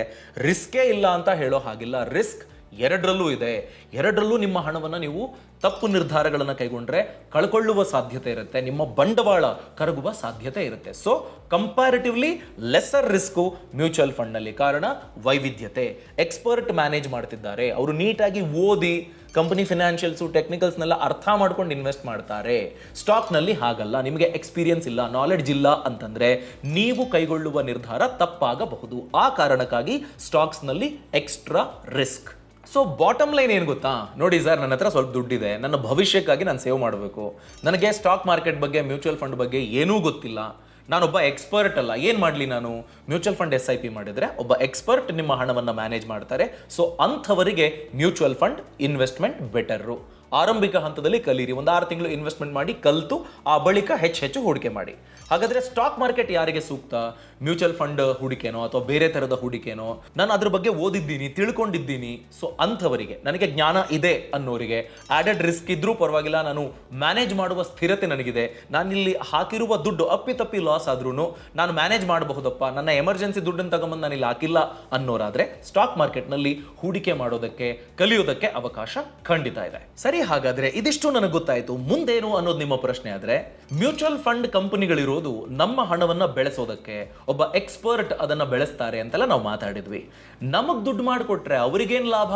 [SPEAKER 1] ರಿಸ್ಕೇ ಇಲ್ಲ ಅಂತ ಹೇಳೋ ಹಾಗಿಲ್ಲ. ರಿಸ್ಕ್ ಎರಡರಲ್ಲೂ ಇದೆ. ಎರಡರಲ್ಲೂ ನಿಮ್ಮ ಹಣವನ್ನು ನೀವು ತಪ್ಪು ನಿರ್ಧಾರಗಳನ್ನು ಕೈಗೊಂಡ್ರೆ ಕಳ್ಕೊಳ್ಳುವ ಸಾಧ್ಯತೆ ಇರುತ್ತೆ, ನಿಮ್ಮ ಬಂಡವಾಳ ಕರಗುವ ಸಾಧ್ಯತೆ ಇರುತ್ತೆ. So comparatively lesser risk mutual fund ನಲ್ಲಿ. ಕಾರಣ ವೈವಿಧ್ಯತೆ. ಎಕ್ಸ್ಪರ್ಟ್ ಮ್ಯಾನೇಜ್ ಮಾಡ್ತಿದ್ದಾರೆ, ಅವರು ನೀಟಾಗಿ ಓದಿ ಕಂಪನಿ ಫಿನಾನ್ಷಿಯಲ್ಸು ಟೆಕ್ನಿಕಲ್ಸ್ನೆಲ್ಲ ಅರ್ಥ ಮಾಡ್ಕೊಂಡು ಇನ್ವೆಸ್ಟ್ ಮಾಡ್ತಾರೆ. ಸ್ಟಾಕ್ನಲ್ಲಿ ಹಾಗಲ್ಲ, ನಿಮಗೆ ಎಕ್ಸ್ಪೀರಿಯನ್ಸ್ ಇಲ್ಲ, ನಾಲೆಡ್ಜ್ ಇಲ್ಲ ಅಂತಂದ್ರೆ ನೀವು ಕೈಗೊಳ್ಳುವ ನಿರ್ಧಾರ ತಪ್ಪಾಗಬಹುದು. ಆ ಕಾರಣಕ್ಕಾಗಿ ಸ್ಟಾಕ್ಸ್ನಲ್ಲಿ extra risk. So bottom line ಏನು ಗೊತ್ತಾ? ನೋಡಿ ಸರ್, ನನ್ನ ಹತ್ರ ಸ್ವಲ್ಪ ದುಡ್ಡಿದೆ, ನನ್ನ ಭವಿಷ್ಯಕ್ಕಾಗಿ ನಾನು ಸೇವ್ ಮಾಡಬೇಕು, ನನಗೆ ಸ್ಟಾಕ್ ಮಾರ್ಕೆಟ್ ಬಗ್ಗೆ ಮ್ಯೂಚುವಲ್ ಫಂಡ್ ಬಗ್ಗೆ ಏನೂ ಗೊತ್ತಿಲ್ಲ, ನಾನೊಬ್ಬ ಎಕ್ಸ್ಪರ್ಟ್ ಅಲ್ಲ, ಏನು ಮಾಡಲಿ ನಾನು? ಮ್ಯೂಚುವಲ್ ಫಂಡ್ SIP ಮಾಡಿದರೆ ಒಬ್ಬ ಎಕ್ಸ್ಪರ್ಟ್ ನಿಮ್ಮ ಹಣವನ್ನು ಮ್ಯಾನೇಜ್ ಮಾಡ್ತಾರೆ. ಸೊ ಅಂಥವರಿಗೆ ಮ್ಯೂಚುವಲ್ ಫಂಡ್ ಇನ್ವೆಸ್ಟ್ಮೆಂಟ್ ಬೆಟರು. ಆರಂಭಿಕ ಹಂತದಲ್ಲಿ ಕಲೀರಿ, 6 ತಿಂಗಳು ಇನ್ವೆಸ್ಟ್ಮೆಂಟ್ ಮಾಡಿ ಕಲಿತು ಆ ಬಳಿಕ ಹೆಚ್ಚು ಹೂಡಿಕೆ ಮಾಡಿ. ಹಾಗಾದ್ರೆ ಸ್ಟಾಕ್ ಮಾರ್ಕೆಟ್ ಯಾರಿಗೆ ಸೂಕ್ತ? ಮ್ಯೂಚುವಲ್ ಫಂಡ್ ಹೂಡಿಕೆನೋ ಅಥವಾ ಬೇರೆ ತರದ ಹೂಡಿಕೆನೋ? ನಾನು ಅದ್ರ ಬಗ್ಗೆ ಓದಿದ್ದೀನಿ, ತಿಳ್ಕೊಂಡಿದ್ದೀನಿ. ಸೊ ಅಂಥವರಿಗೆ, ನನಗೆ ಜ್ಞಾನ ಇದೆ ಅನ್ನೋರಿಗೆ, ಆಡೆಡ್ ರಿಸ್ಕ್ ಇದ್ರೂ ಪರವಾಗಿಲ್ಲ, ನಾನು ಮ್ಯಾನೇಜ್ ಮಾಡುವ ಸ್ಥಿರತೆ ನನಗಿದೆ, ನಾನಿಲ್ಲಿ ಹಾಕಿರುವ ದುಡ್ಡು ಅಪ್ಪಿತಪ್ಪಿ ಲಾಸ್ ಆದ್ರೂ ನಾನು ಮ್ಯಾನೇಜ್ ಮಾಡಬಹುದಪ್ಪ, ನನ್ನ ಎಮರ್ಜೆನ್ಸಿ ದುಡ್ಡನ್ನು ತಗೊಂಬಂದು ನಾನು ಇಲ್ಲಿ ಹಾಕಿಲ್ಲ ಅನ್ನೋರಾದ್ರೆ ಸ್ಟಾಕ್ ಮಾರ್ಕೆಟ್ನಲ್ಲಿ ಹೂಡಿಕೆ ಮಾಡೋದಕ್ಕೆ, ಕಲಿಯೋದಕ್ಕೆ ಅವಕಾಶ ಖಂಡಿತ ಇದೆ. ಸರಿ, ಹಾಗಾದ್ರೆ ಇದಿಷ್ಟು ನನಗೆ ಗೊತ್ತಾಯ್ತು, ಮುಂದೇನು ಅನ್ನೋದು ನಿಮ್ಮ ಪ್ರಶ್ನೆ ಆದ್ರೆ, ಮ್ಯೂಚುವಲ್ ಫಂಡ್ ಕಂಪನಿಗಳಿರೋದು ನಮ್ಮ ಹಣವನ್ನ ಬೆಳೆಸೋದಕ್ಕೆ, ಒಬ್ಬ ಎಕ್ಸ್ಪರ್ಟ್ ಅದನ್ನ ಬೆಳೆಸ್ತಾರೆ ಅಂತೆಲ್ಲ ನಾವು ಮಾತಾಡಿದ್ವಿ. ನಮಗ್ ದುಡ್ಡು ಮಾಡಿಕೊಟ್ರೆ ಅವರಿಗೇನ್ ಲಾಭ?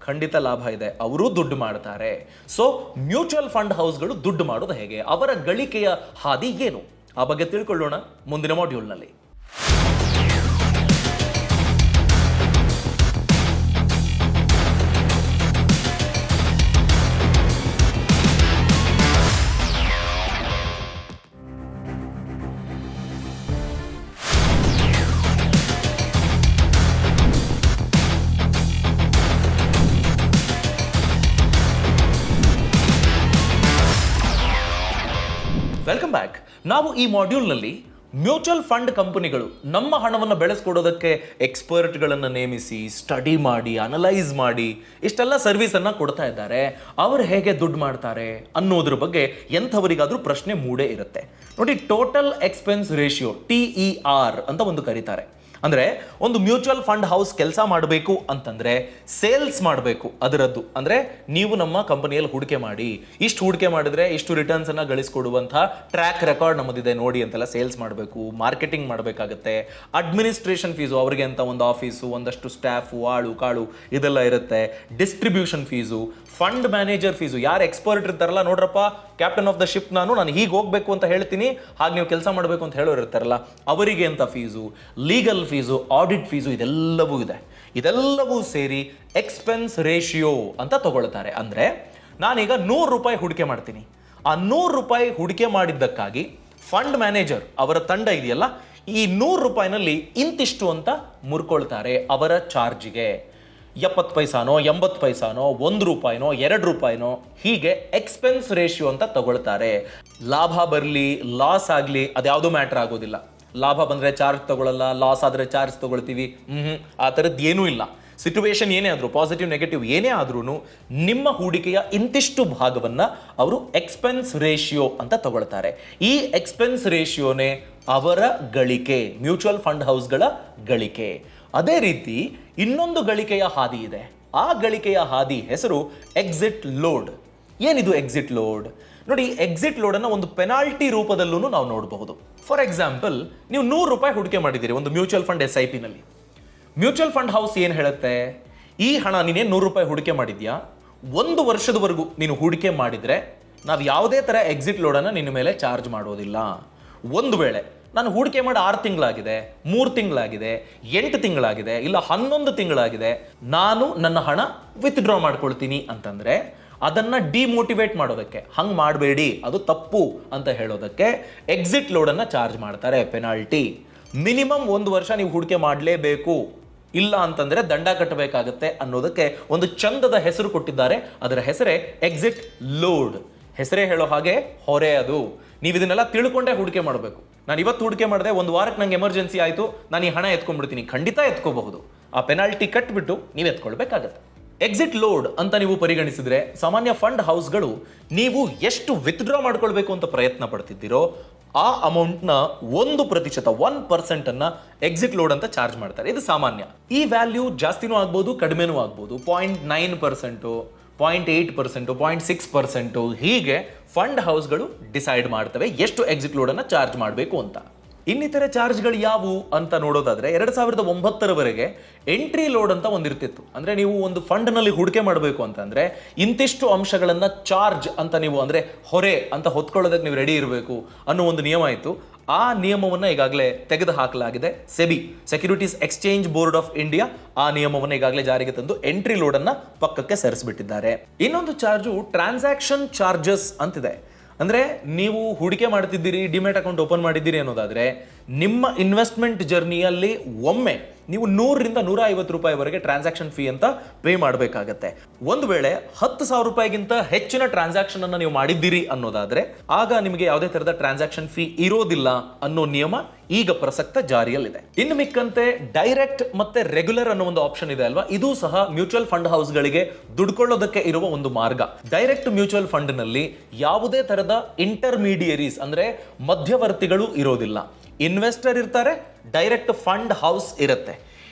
[SPEAKER 1] ಖಂಡಿತ ಲಾಭ ಇದೆ, ಅವರೂ ದುಡ್ಡು ಮಾಡ್ತಾರೆ. ಸೊ ಮ್ಯೂಚುವಲ್ ಫಂಡ್ ಹೌಸ್ಗಳು ದುಡ್ಡು ಮಾಡೋದು ಹೇಗೆ? ಅವರ ಗಳಿಕೆಯ ಹಾದಿ ಏನು? ಆ ಬಗ್ಗೆ ತಿಳ್ಕೊಳ್ಳೋಣ ಮುಂದಿನ ಮಾಡ್ಯೂಲ್ನಲ್ಲಿ. Welcome back. ನಾವು ಈ ಮಾಡ್ಯೂಲ್ನಲ್ಲಿ ಮ್ಯೂಚುವಲ್ ಫಂಡ್ ಕಂಪನಿಗಳು ನಮ್ಮ ಹಣವನ್ನು ಬೆಳೆಸ್ಕೊಡೋದಕ್ಕೆ ಎಕ್ಸ್ಪರ್ಟ್ಗಳನ್ನು ನೇಮಿಸಿ ಸ್ಟಡಿ ಮಾಡಿ ಅನಲೈಸ್ ಮಾಡಿ ಇಷ್ಟೆಲ್ಲ ಸರ್ವಿಸನ್ನು ಕೊಡ್ತಾ ಇದ್ದಾರೆ. ಅವರು ಹೇಗೆ ದುಡ್ಡು ಮಾಡ್ತಾರೆ ಅನ್ನೋದ್ರ ಬಗ್ಗೆ ಎಂಥವರಿಗಾದ್ರೂ ಪ್ರಶ್ನೆ ಮೂಡೇ ಇರುತ್ತೆ. ನೋಡಿ, ಟೋಟಲ್ ಎಕ್ಸ್ಪೆನ್ಸ್ ರೇಷಿಯೋ TER ಅಂತ ಒಂದು ಕರೀತಾರೆ. ಅಂದರೆ ಒಂದು ಮ್ಯೂಚುವಲ್ ಫಂಡ್ ಹೌಸ್ ಕೆಲಸ ಮಾಡಬೇಕು ಅಂತಂದರೆ ಸೇಲ್ಸ್ ಮಾಡಬೇಕು ಅದರದ್ದು. ಅಂದರೆ ನೀವು ನಮ್ಮ ಕಂಪನಿಯಲ್ಲಿ ಹೂಡಿಕೆ ಮಾಡಿ, ಇಷ್ಟು ಹೂಡಿಕೆ ಮಾಡಿದ್ರೆ ಇಷ್ಟು ರಿಟರ್ನ್ಸನ್ನು ಗಳಿಸ್ಕೊಡುವಂಥ ಟ್ರ್ಯಾಕ್ ರೆಕಾರ್ಡ್ ನಮ್ಮದಿದೆ ನೋಡಿ ಅಂತೆಲ್ಲ ಸೇಲ್ಸ್ ಮಾಡಬೇಕು, ಮಾರ್ಕೆಟಿಂಗ್ ಮಾಡಬೇಕಾಗತ್ತೆ, ಅಡ್ಮಿನಿಸ್ಟ್ರೇಷನ್ ಫೀಸು ಅವರಿಗೆ ಅಂತ ಒಂದು ಆಫೀಸು, ಒಂದಷ್ಟು ಸ್ಟಾಫು, ಆಳು ಕಾಳು ಇದೆಲ್ಲ ಇರುತ್ತೆ, distribution fees, fund manager fees, ಯಾರು ಎಕ್ಸ್ಪರ್ಟ್ ಇರ್ತಾರಲ್ಲ, ನೋಡ್ರಪ್ಪ ಕ್ಯಾಪ್ಟನ್ ಆಫ್ ದ ಶಿಪ್ ನಾನು ಹೀಗೆ ಹೋಗಬೇಕು ಅಂತ ಹೇಳ್ತೀನಿ, ಹಾಗೆ ನೀವು ಕೆಲಸ ಮಾಡಬೇಕು ಅಂತ ಹೇಳೋರು ಇರ್ತಾರಲ್ಲ ಅವರಿಗೆ ಅಂತ fees, legal fees, audit fees, ಇದೆಲ್ಲವೂ ಇದೆ. ಇದೆಲ್ಲವೂ ಸೇರಿ ಎಕ್ಸ್ಪೆನ್ಸ್ ರೇಷಿಯೋ ಅಂತ ತಗೊಳ್ತಾರೆ. ಅಂದರೆ ನಾನೀಗ 100 ರೂಪಾಯಿ ಹೂಡಿಕೆ ಮಾಡ್ತೀನಿ, ಆ 100 ರೂಪಾಯಿ ಹೂಡಿಕೆ ಮಾಡಿದ್ದಕ್ಕಾಗಿ ಫಂಡ್ ಮ್ಯಾನೇಜರ್ ಅವರ ತಂಡ ಇದೆಯಲ್ಲ, ಈ 100 ರೂಪಾಯಿನಲ್ಲಿ ಇಂತಿಷ್ಟು ಅಂತ ಮುರ್ಕೊಳ್ತಾರೆ ಅವರ ಚಾರ್ಜಿಗೆ. 70 ಪೈಸಾನೋ 80 ಪೈಸಾನೋ 1 ರೂಪಾಯಿನೋ 2 ರೂಪಾಯಿನೋ ಹೀಗೆ ಎಕ್ಸ್ಪೆನ್ಸ್ ರೇಷಿಯೋ ಅಂತ ತಗೊಳ್ತಾರೆ. ಲಾಭ ಬರಲಿ ಲಾಸ್ ಆಗಲಿ ಅದ್ಯಾವುದೂ ಮ್ಯಾಟ್ರ್ ಆಗೋದಿಲ್ಲ. ಲಾಭ ಬಂದರೆ ಚಾರ್ಜ್ ತಗೊಳ್ಳಲ್ಲ, ಲಾಸ್ ಆದರೆ ಚಾರ್ಜ್ ತಗೊಳ್ತೀವಿ, ಆ ಥರದ್ದು ಏನೂ ಇಲ್ಲ. ಸಿಚುವೇಶನ್ ಏನೇ ಆದರೂ, ಪಾಸಿಟಿವ್ ನೆಗೆಟಿವ್ ಏನೇ ಆದ್ರೂ ನಿಮ್ಮ ಹೂಡಿಕೆಯ ಇಂತಿಷ್ಟು ಭಾಗವನ್ನು ಅವರು ಎಕ್ಸ್ಪೆನ್ಸ್ ರೇಷಿಯೋ ಅಂತ ತಗೊಳ್ತಾರೆ. ಈ ಎಕ್ಸ್ಪೆನ್ಸ್ ರೇಷಿಯೋನೇ ಅವರ ಗಳಿಕೆ, ಮ್ಯೂಚುವಲ್ ಫಂಡ್ ಹೌಸ್ಗಳ ಗಳಿಕೆ. ಅದೇ ರೀತಿ ಇನ್ನೊಂದು ಗಳಿಕೆಯ ಹಾದಿ ಇದೆ. ಆ ಗಳಿಕೆಯ ಹಾದಿ ಹೆಸರು ಎಕ್ಸಿಟ್ ಲೋಡ್. ಏನಿದು ಎಕ್ಸಿಟ್ ಲೋಡ್? ನೋಡಿ, ಎಕ್ಸಿಟ್ ಲೋಡನ್ನು ಒಂದು ಪೆನಾಲ್ಟಿ ರೂಪದಲ್ಲೂ ನಾವು ನೋಡಬಹುದು. ಫಾರ್ ಎಕ್ಸಾಂಪಲ್, ನೀವು 100 ರೂಪಾಯಿ ಹೂಡಿಕೆ ಮಾಡಿದ್ದೀರಿ ಒಂದು ಮ್ಯೂಚುವಲ್ ಫಂಡ್ SIP ನಲ್ಲಿ. ಮ್ಯೂಚುವಲ್ ಫಂಡ್ ಹೌಸ್ ಏನು ಹೇಳುತ್ತೆ, ಈ ಹಣ ನೀನೇ 100 ರೂಪಾಯಿ ಹೂಡಿಕೆ ಮಾಡಿದ್ಯಾ, 1 ವರ್ಷದವರೆಗೂ ನೀನು ಹೂಡಿಕೆ ಮಾಡಿದರೆ ನಾವು ಯಾವುದೇ ಥರ ಎಕ್ಸಿಟ್ ಲೋಡನ್ನು ನಿನ್ನ ಮೇಲೆ ಚಾರ್ಜ್ ಮಾಡೋದಿಲ್ಲ. ಒಂದು ವೇಳೆ ನಾನು ಹೂಡಿಕೆ ಮಾಡಿ 6 ತಿಂಗಳಾಗಿದೆ, 3 ತಿಂಗಳಾಗಿದೆ, 8 ತಿಂಗಳಾಗಿದೆ, ಇಲ್ಲ 11 ತಿಂಗಳಾಗಿದೆ, ನಾನು ನನ್ನ ಹಣ ವಿತ್ಡ್ರಾ ಮಾಡ್ಕೊಳ್ತೀನಿ ಅಂತಂದರೆ ಅದನ್ನು ಡಿಮೋಟಿವೇಟ್ ಮಾಡೋದಕ್ಕೆ, ಹಂಗೆ ಮಾಡಬೇಡಿ ಅದು ತಪ್ಪು ಅಂತ ಹೇಳೋದಕ್ಕೆ ಎಕ್ಸಿಟ್ ಲೋಡನ್ನು ಚಾರ್ಜ್ ಮಾಡ್ತಾರೆ, ಪೆನಾಲ್ಟಿ. ಮಿನಿಮಮ್ 1 ವರ್ಷ ನೀವು ಹೂಡಿಕೆ ಮಾಡಲೇಬೇಕು, ಇಲ್ಲ ಅಂತಂದರೆ ದಂಡ ಕಟ್ಟಬೇಕಾಗತ್ತೆ ಅನ್ನೋದಕ್ಕೆ ಒಂದು ಚಂದದ ಹೆಸರು ಕೊಟ್ಟಿದ್ದಾರೆ. ಅದರ ಹೆಸರೇ ಎಕ್ಸಿಟ್ ಲೋಡ್. ಹೆಸರೇ ಹೇಳೋ ಹಾಗೆ ಹೊರೆ ಅದು. ನೀವು ಇದನ್ನೆಲ್ಲ ತಿಳ್ಕೊಂಡೇ ಹೂಡಿಕೆ ಮಾಡಬೇಕು. ನಾನು ಇವತ್ತು ಹೂಡಿಕೆ ಮಾಡಿದೆ, 1 ವಾರಕ್ಕೆ ನಂಗೆ ಎಮರ್ಜೆನ್ಸಿ ಆಯಿತು, ನಾನು ಈ ಹಣ ಎತ್ಕೊಂಡ್ಬಿಡ್ತೀನಿ, ಖಂಡಿತ ಎತ್ಕೋಬಹುದು. ಆ ಪೆನಾಲ್ಟಿ ಕಟ್ಬಿಟ್ಟು ನೀವು ಎತ್ಕೊಳ್ಬೇಕಾಗತ್ತೆ. ಎಕ್ಸಿಟ್ ಲೋಡ್ ಅಂತ ನೀವು ಪರಿಗಣಿಸಿದ್ರೆ ಸಾಮಾನ್ಯ ಫಂಡ್ ಹೌಸ್ಗಳು ನೀವು ಎಷ್ಟು ವಿತ್ಡ್ರಾ ಮಾಡ್ಕೊಳ್ಬೇಕು ಅಂತ ಪ್ರಯತ್ನ ಪಡ್ತಿದ್ದೀರೋ ಆ ಅಮೌಂಟ್ನ 1% ಅನ್ನ ಎಕ್ಸಿಟ್ ಲೋಡ್ ಅಂತ ಚಾರ್ಜ್ ಮಾಡ್ತಾರೆ. ಇದು ಸಾಮಾನ್ಯ. ಈ ವ್ಯಾಲ್ಯೂ ಜಾಸ್ತಿನೂ ಆಗ್ಬೋದು, ಕಡಿಮೆನೂ ಆಗ್ಬೋದು. 0.9%, 0.8%, 0.6% ಹೀಗೆ ಫಂಡ್ ಹೌಸ್ಗಳು ಡಿಸೈಡ್ ಮಾಡ್ತವೆ ಎಷ್ಟು ಎಕ್ಸಿಟ್ ಲೋಡನ್ನು ಚಾರ್ಜ್ ಮಾಡಬೇಕು ಅಂತ. ಇನ್ನಿತರ ಚಾರ್ಜ್ಗಳು ಯಾವುವು ಅಂತ ನೋಡೋದಾದ್ರೆ 2009ರವರೆಗೆ ಎಂಟ್ರಿ ಲೋಡ್ ಅಂತ ಒಂದಿರ್ತಿತ್ತು. ಅಂದರೆ ನೀವು ಒಂದು ಫಂಡ್ನಲ್ಲಿ ಹೂಡಿಕೆ ಮಾಡಬೇಕು ಅಂತಂದರೆ ಇಂತಿಷ್ಟು ಅಂಶಗಳನ್ನು ಚಾರ್ಜ್ ಅಂತ ನೀವು ಅಂದರೆ ಹೊರೆ ಅಂತ ಹೊತ್ಕೊಳ್ಳೋದಕ್ಕೆ ನೀವು ರೆಡಿ ಇರಬೇಕು ಅನ್ನೋ ಒಂದು ನಿಯಮ ಇತ್ತು. ಆ ನಿಯಮವನ್ನು ಈಗಾಗಲೇ ತೆಗೆದು ಹಾಕಲಾಗಿದೆ. SEBI, securities exchange board of India, ಆ ನಿಯಮವನ್ನು ಈಗಾಗಲೇ ಜಾರಿಗೆ ತಂದು ಎಂಟ್ರಿ ಲೋಡನ್ನು ಪಕ್ಕಕ್ಕೆ ಸರಿಸಿಬಿಟ್ಟಿದ್ದಾರೆ. ಇನ್ನೊಂದು ಚಾರ್ಜು ಟ್ರಾನ್ಸಾಕ್ಷನ್ ಚಾರ್ಜಸ್ ಅಂತಿದೆ. ಅಂದರೆ ನೀವು ಹೂಡಿಕೆ ಮಾಡ್ತಿದ್ದೀರಿ, ಡಿಮ್ಯಾಟ್ ಅಕೌಂಟ್ ಓಪನ್ ಮಾಡಿದ್ದೀರಿ ಅನ್ನೋದಾದರೆ ನಿಮ್ಮ ಇನ್ವೆಸ್ಟ್ಮೆಂಟ್ ಜರ್ನಿಯಲ್ಲಿ ಒಮ್ಮೆ ನೀವು 100ರಿಂದ 150 ರೂಪಾಯಿವರೆಗೆ ಟ್ರಾನ್ಸಾಕ್ಷನ್ ಫೀ ಅಂತ ಪೇ ಮಾಡಬೇಕಾಗತ್ತೆ. ಒಂದು ವೇಳೆ 10,000 ರೂಪಾಯಿಗಿಂತ ಹೆಚ್ಚಿನ ಟ್ರಾನ್ಸಾಕ್ಷನ್ ಅನ್ನು ನೀವು ಮಾಡಿದ್ದೀರಿ ಅನ್ನೋದಾದ್ರೆ ಆಗ ನಿಮಗೆ ಯಾವುದೇ ತರಹದ ಟ್ರಾನ್ಸಾಕ್ಷನ್ ಫೀ ಇರೋದಿಲ್ಲ ಅನ್ನೋ ನಿಯಮ ಈಗ ಪ್ರಸಕ್ತ ಜಾರಿಯಲ್ಲಿದೆ. ಇನ್ನು ಮಿಕ್ಕಂತೆ ಡೈರೆಕ್ಟ್ ಮತ್ತೆ ರೆಗ್ಯುಲರ್ ಅನ್ನೋ ಒಂದು ಆಪ್ಷನ್ ಇದೆ ಅಲ್ವಾ, ಇದು ಸಹ ಮ್ಯೂಚುವಲ್ ಫಂಡ್ ಹೌಸ್ಗಳಿಗೆ ದುಡ್ಕೊಳ್ಳೋದಕ್ಕೆ ಇರುವ ಒಂದು ಮಾರ್ಗ. ಡೈರೆಕ್ಟ್ ಮ್ಯೂಚುವಲ್ ಫಂಡ್ ನಲ್ಲಿ ಯಾವುದೇ ತರಹದ ಇಂಟರ್ಮೀಡಿಯರೀಸ್ ಅಂದ್ರೆ ಮಧ್ಯವರ್ತಿಗಳು ಇರೋದಿಲ್ಲ. ಇನ್ವೆಸ್ಟರ್ ಇರ್ತಾರೆ, ಡೈರೆಕ್ಟ್ ಫಂಡ್ ಹೌಸ್ ಇರುತ್ತೆ.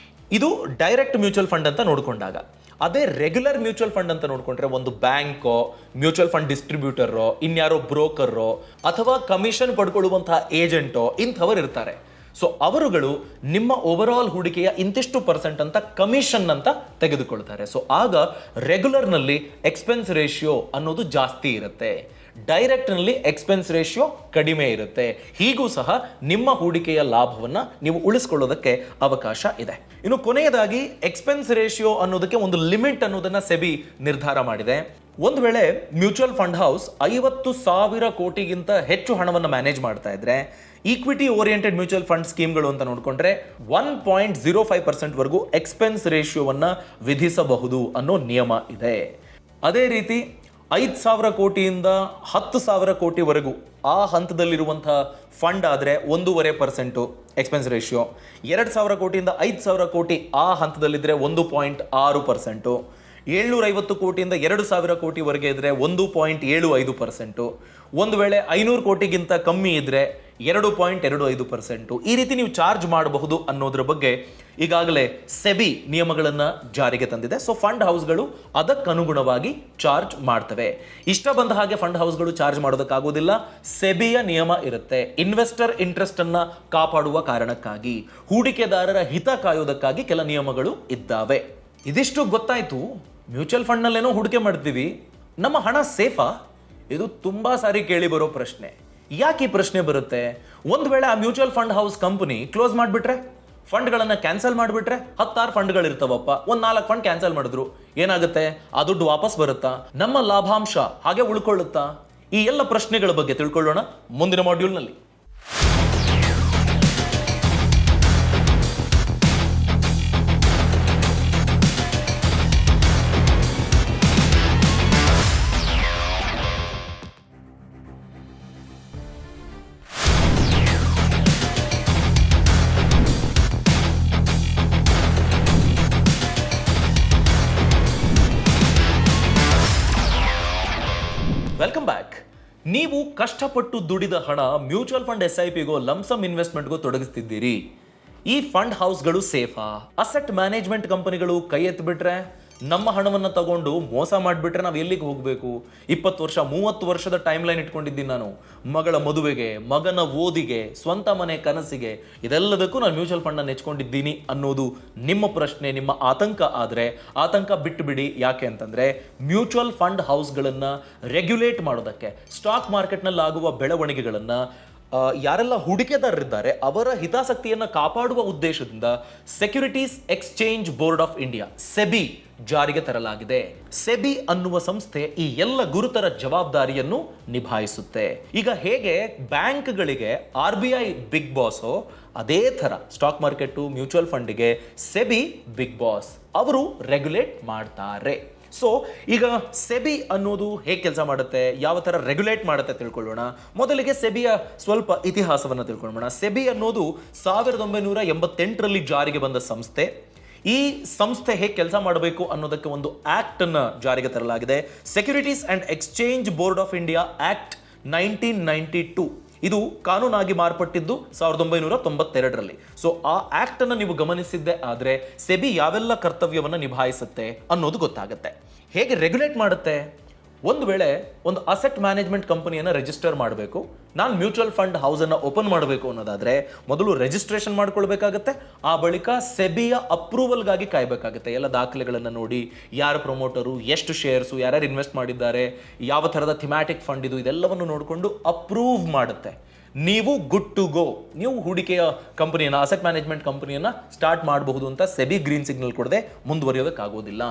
[SPEAKER 1] ಇದು ಡೈರೆಕ್ಟ್ ಮ್ಯೂಚುವಲ್ ಫಂಡ್ ಅಂತ ನೋಡಿಕೊಂಡಾಗ. ಅದೇ ರೆಗ್ಯುಲರ್ ಮ್ಯೂಚುವಲ್ ಫಂಡ್ ಅಂತ ನೋಡಿಕೊಂಡ್ರೆ ಒಂದು ಬ್ಯಾಂಕೋ, ಮ್ಯೂಚುವಲ್ ಫಂಡ್ ಡಿಸ್ಟ್ರಿಬ್ಯೂಟರೋ, ಇನ್ಯಾರೋ ಬ್ರೋಕರೋ ಅಥವಾ ಕಮಿಷನ್ ಪಡ್ಕೊಳ್ಳುವಂತಹ ಏಜೆಂಟೋ ಇಂಥವರು ಇರ್ತಾರೆ. ಸೊ ಅವರುಗಳು ನಿಮ್ಮ ಓವರ್ ಆಲ್ ಹೂಡಿಕೆಯ ಇಂತಿಷ್ಟು % ಅಂತ ಕಮಿಷನ್ ಅಂತ ತೆಗೆದುಕೊಳ್ತಾರೆ. ಸೊ ಆಗ ರೆಗ್ಯುಲರ್ನಲ್ಲಿ ಎಕ್ಸ್ಪೆನ್ಸ್ ರೇಷಿಯೋ ಅನ್ನೋದು ಜಾಸ್ತಿ ಇರುತ್ತೆ, ಡೈರೆಕ್ಟ್ನಲ್ಲಿ ಎಕ್ಸ್ಪೆನ್ಸ್ ರೇಷಿಯೋ ಕಡಿಮೆ ಇರುತ್ತೆ. ಹೀಗೂ ಸಹ ನಿಮ್ಮ ಹೂಡಿಕೆಯ ಲಾಭವನ್ನು ನೀವು ಉಳಿಸ್ಕೊಳ್ಳೋದಕ್ಕೆ ಅವಕಾಶ ಇದೆ. ಇನ್ನು ಕೊನೆಯದಾಗಿ ಎಕ್ಸ್ಪೆನ್ಸ್ ರೇಷಿಯೋ ಅನ್ನೋದಕ್ಕೆ ಒಂದು ಲಿಮಿಟ್ ಅನ್ನೋದನ್ನ ಸೆಬಿ ನಿರ್ಧಾರ ಮಾಡಿದೆ. ಒಂದು ವೇಳೆ ಮ್ಯೂಚುವಲ್ ಫಂಡ್ ಹೌಸ್ 50,000 ಕೋಟಿಗಿಂತ ಹೆಚ್ಚು ಹಣವನ್ನು ಮ್ಯಾನೇಜ್ ಮಾಡ್ತಾ ಇದ್ರೆ ಈಕ್ವಿಟಿ ಓರಿಯೆಂಟೆಡ್ ಮ್ಯೂಚುವಲ್ ಫಂಡ್ ಸ್ಕೀಮ್ಗಳು ಅಂತ ನೋಡಿಕೊಂಡ್ರೆ 1.05% ವರೆಗೂ ಎಕ್ಸ್ಪೆನ್ಸ್ ರೇಷಿಯೋವನ್ನು ವಿಧಿಸಬಹುದು ಅನ್ನೋ ನಿಯಮ ಇದೆ. ಅದೇ ರೀತಿ 5,000 ಕೋಟಿಯಿಂದ 10,000 ಕೋಟಿವರೆಗೂ ಆ ಹಂತದಲ್ಲಿರುವಂತಹ ಫಂಡ್ ಆದರೆ 1.5% ಎಕ್ಸ್ಪೆನ್ಸ್ ರೇಷಿಯೋ. 2,000 ಕೋಟಿಯಿಂದ 5,000 ಕೋಟಿ ಆ ಹಂತದಲ್ಲಿದ್ದರೆ 1.6%. 750 ಕೋಟಿಯಿಂದ 2,000 ಕೋಟಿವರೆಗೆ ಇದ್ದರೆ 1.75%. ಒಂದು ವೇಳೆ 500 ಕೋಟಿಗಿಂತ ಕಮ್ಮಿ ಇದ್ರೆ 2.25%. ಈ ರೀತಿ ನೀವು ಚಾರ್ಜ್ ಮಾಡಬಹುದು ಅನ್ನೋದ್ರ ಬಗ್ಗೆ ಈಗಾಗಲೇ ಸೆಬಿ ನಿಯಮಗಳನ್ನು ಜಾರಿಗೆ ತಂದಿದೆ. ಸೊ ಫಂಡ್ ಹೌಸ್ಗಳು ಅದಕ್ಕನುಗುಣವಾಗಿ ಚಾರ್ಜ್ ಮಾಡ್ತವೆ. ಇಷ್ಟ ಬಂದ ಹಾಗೆ ಫಂಡ್ ಹೌಸ್ಗಳು ಚಾರ್ಜ್ ಮಾಡೋದಕ್ಕಾಗೋದಿಲ್ಲ. ಸೆಬಿಯ ನಿಯಮ ಇರುತ್ತೆ. ಇನ್ವೆಸ್ಟರ್ ಇಂಟ್ರೆಸ್ಟ್ ಅನ್ನ ಕಾಪಾಡುವ ಕಾರಣಕ್ಕಾಗಿ, ಹೂಡಿಕೆದಾರರ ಹಿತ ಕಾಯೋದಕ್ಕಾಗಿ ಕೆಲ ನಿಯಮಗಳು ಇದ್ದಾವೆ. ಇದಿಷ್ಟು ಗೊತ್ತಾಯ್ತು. ಮ್ಯೂಚುವಲ್ ಫಂಡ್ನಲ್ಲೇನೋ ಹೂಡಿಕೆ ಮಾಡ್ತೀವಿ, ನಮ್ಮ ಹಣ ಸೇಫಾ? ಇದು ತುಂಬಾ ಸಾರಿ ಕೇಳಿ ಬರೋ ಪ್ರಶ್ನೆ. ಯಾಕೆ ಈ ಪ್ರಶ್ನೆ ಬರುತ್ತೆ? ಒಂದು ವೇಳೆ ಆ mutual fund house company close ಮಾಡಿಬಿಟ್ರೆ, ಫಂಡ್ಗಳನ್ನು ಕ್ಯಾನ್ಸಲ್ ಮಾಡಿಬಿಟ್ರೆ, 16 ಫಂಡ್ಗಳು ಇರ್ತಾವಪ್ಪ, ಒಂದು 4 ಫಂಡ್ ಕ್ಯಾನ್ಸಲ್ ಮಾಡಿದ್ರು, ಏನಾಗುತ್ತೆ? ಆ ದುಡ್ಡು ವಾಪಸ್ ಬರುತ್ತಾ? ನಮ್ಮ ಲಾಭಾಂಶ ಹಾಗೆ ಉಳ್ಕೊಳ್ಳುತ್ತಾ? ಈ ಎಲ್ಲ ಪ್ರಶ್ನೆಗಳ ಬಗ್ಗೆ ತಿಳ್ಕೊಳ್ಳೋಣ ಮುಂದಿನ ಮಾಡ್ಯೂಲ್ನಲ್ಲಿ. Welcome back. ನೀವು ಕಷ್ಟಪಟ್ಟು ದುಡಿದ ಹಣ ಮ್ಯೂಚುವಲ್ ಫಂಡ್ SIPಗೋ ಲಂಸಮ್ ಇನ್ವೆಸ್ಟ್ಮೆಂಟ್ಗೋ ತೊಡಗಿಸ್ತಿದ್ದೀರಿ. ಈ ಫಂಡ್ ಹೌಸ್ಗಳು ಸೇಫಾ? ಅಸೆಟ್ ಮ್ಯಾನೇಜ್ಮೆಂಟ್ ಕಂಪನಿಗಳು ಕೈ ಎತ್ತಿಬಿಟ್ರೆ, ನಮ್ಮ ಹಣವನ್ನು ತಗೊಂಡು ಮೋಸ ಮಾಡಿಬಿಟ್ರೆ ನಾವು ಎಲ್ಲಿಗೆ ಹೋಗಬೇಕು? 20 ವರ್ಷ 30 ವರ್ಷದ ಟೈಮ್ ಲೈನ್ ಇಟ್ಕೊಂಡಿದ್ದೀನಿ ನಾನು. ಮಗಳ ಮದುವೆಗೆ, ಮಗನ ಓದಿಗೆ, ಸ್ವಂತ ಮನೆ ಕನಸಿಗೆ, ಇದೆಲ್ಲದಕ್ಕೂ ನಾನು ಮ್ಯೂಚುವಲ್ ಫಂಡನ್ನು ನೆಚ್ಕೊಂಡಿದ್ದೀನಿ ಅನ್ನೋದು ನಿಮ್ಮ ಪ್ರಶ್ನೆ, ನಿಮ್ಮ ಆತಂಕ. ಆದರೆ ಆತಂಕ ಬಿಟ್ಟು ಬಿಡಿ. ಯಾಕೆ ಅಂತಂದರೆ ಮ್ಯೂಚುವಲ್ ಫಂಡ್ ಹೌಸ್ಗಳನ್ನು ರೆಗ್ಯುಲೇಟ್ ಮಾಡೋದಕ್ಕೆ, ಸ್ಟಾಕ್ ಮಾರ್ಕೆಟ್ನಲ್ಲಿ ಆಗುವ ಬೆಳವಣಿಗೆಗಳನ್ನು ಯಾರೆಲ್ಲ ಹೂಡಿಕೆದಾರರಿದ್ದಾರೆ ಅವರ ಹಿತಾಸಕ್ತಿಯನ್ನು ಕಾಪಾಡುವ ಉದ್ದೇಶದಿಂದ securities exchange board of India SEBI ಜಾರಿಗೆ ತರಲಾಗಿದೆ. ಸೆಬಿ ಅನ್ನುವ ಸಂಸ್ಥೆ ಈ ಎಲ್ಲ ಗುರುತರ ಜವಾಬ್ದಾರಿಯನ್ನು ನಿಭಾಯಿಸುತ್ತೆ. ಈಗ ಹೇಗೆ ಬ್ಯಾಂಕ್ಗಳಿಗೆ RBI ಬಿಗ್ ಬಾಸೋ, ಅದೇ ಥರ ಸ್ಟಾಕ್ ಮಾರ್ಕೆಟು, ಮ್ಯೂಚುವಲ್ ಫಂಡಿಗೆ ಸೆಬಿ ಬಿಗ್ ಬಾಸ್. ಅವರು ರೆಗ್ಯುಲೇಟ್ ಮಾಡ್ತಾರೆ. ಸೊ ಈಗ ಸೆಬಿ ಅನ್ನೋದು ಹೇಗೆ ಕೆಲಸ ಮಾಡುತ್ತೆ, ಯಾವ ಥರ ರೆಗ್ಯುಲೇಟ್ ಮಾಡುತ್ತೆ ತಿಳ್ಕೊಳ್ಳೋಣ. ಮೊದಲಿಗೆ ಸೆಬಿಯ ಸ್ವಲ್ಪ ಇತಿಹಾಸವನ್ನು ತಿಳ್ಕೊಳ್ಳೋಣ. ಸೆಬಿ ಅನ್ನೋದು 1988ರಲ್ಲಿ ಜಾರಿಗೆ ಬಂದ ಸಂಸ್ಥೆ. ಈ ಸಂಸ್ಥೆ ಹೇಗೆ ಕೆಲಸ ಮಾಡಬೇಕು ಅನ್ನೋದಕ್ಕೆ ಒಂದು ಆಕ್ಟ್ ಅನ್ನು ಜಾರಿಗೆ ತರಲಾಗಿದೆ. Securities and exchange board of India act 1992. ಇದು ಕಾನೂನಾಗಿ ಮಾರ್ಪಟ್ಟಿದ್ದು 1992ರಲ್ಲಿ. ಸೊ ಆ ಆಕ್ಟ್ ಅನ್ನು ನೀವು ಗಮನಿಸಿದ್ದೆ ಆದರೆ ಸೆಬಿ ಯಾವೆಲ್ಲ ಕರ್ತವ್ಯವನ್ನು ನಿಭಾಯಿಸುತ್ತೆ ಅನ್ನೋದು ಗೊತ್ತಾಗುತ್ತೆ. ಹೇಗೆ ರೆಗ್ಯುಲೇಟ್ ಮಾಡುತ್ತೆ? ಒಂದು ವೇಳೆ ಒಂದು ಅಸೆಟ್ ಮ್ಯಾನೇಜ್ಮೆಂಟ್ ಕಂಪನಿಯನ್ನು ರಿಜಿಸ್ಟರ್ ಮಾಡಬೇಕು, ನಾನು ಮ್ಯೂಚುವಲ್ ಫಂಡ್ ಹೌಸನ್ನು ಓಪನ್ ಮಾಡಬೇಕು ಅನ್ನೋದಾದರೆ ಮೊದಲು ರಿಜಿಸ್ಟ್ರೇಷನ್ ಮಾಡ್ಕೊಳ್ಬೇಕಾಗತ್ತೆ. ಆ ಬಳಿಕ ಸೆಬಿಯ ಅಪ್ರೂವಲ್ಗಾಗಿ ಕಾಯಬೇಕಾಗುತ್ತೆ. ಎಲ್ಲ ದಾಖಲೆಗಳನ್ನು ನೋಡಿ, ಯಾರು ಪ್ರಮೋಟರು, ಎಷ್ಟು ಶೇರ್ಸು, ಯಾರ್ಯಾರು ಇನ್ವೆಸ್ಟ್ ಮಾಡಿದ್ದಾರೆ, ಯಾವ ಥರದ ಥಿಮ್ಯಾಟಿಕ್ ಫಂಡ್ ಇದು, ಇದೆಲ್ಲವನ್ನು ನೋಡಿಕೊಂಡು ಅಪ್ರೂವ್ ಮಾಡುತ್ತೆ. ನೀವು ಗುಡ್ ಟು ಗೋ, ನೀವು ಹೂಡಿಕೆಯ ಕಂಪನಿಯನ್ನು, ಅಸೆಟ್ ಮ್ಯಾನೇಜ್ಮೆಂಟ್ ಕಂಪನಿಯನ್ನು ಸ್ಟಾರ್ಟ್ ಮಾಡಬಹುದು ಅಂತ ಸೆಬಿ ಗ್ರೀನ್ ಸಿಗ್ನಲ್ ಕೊಡದೆ ಮುಂದುವರಿಯೋದಕ್ಕಾಗೋದಿಲ್ಲ.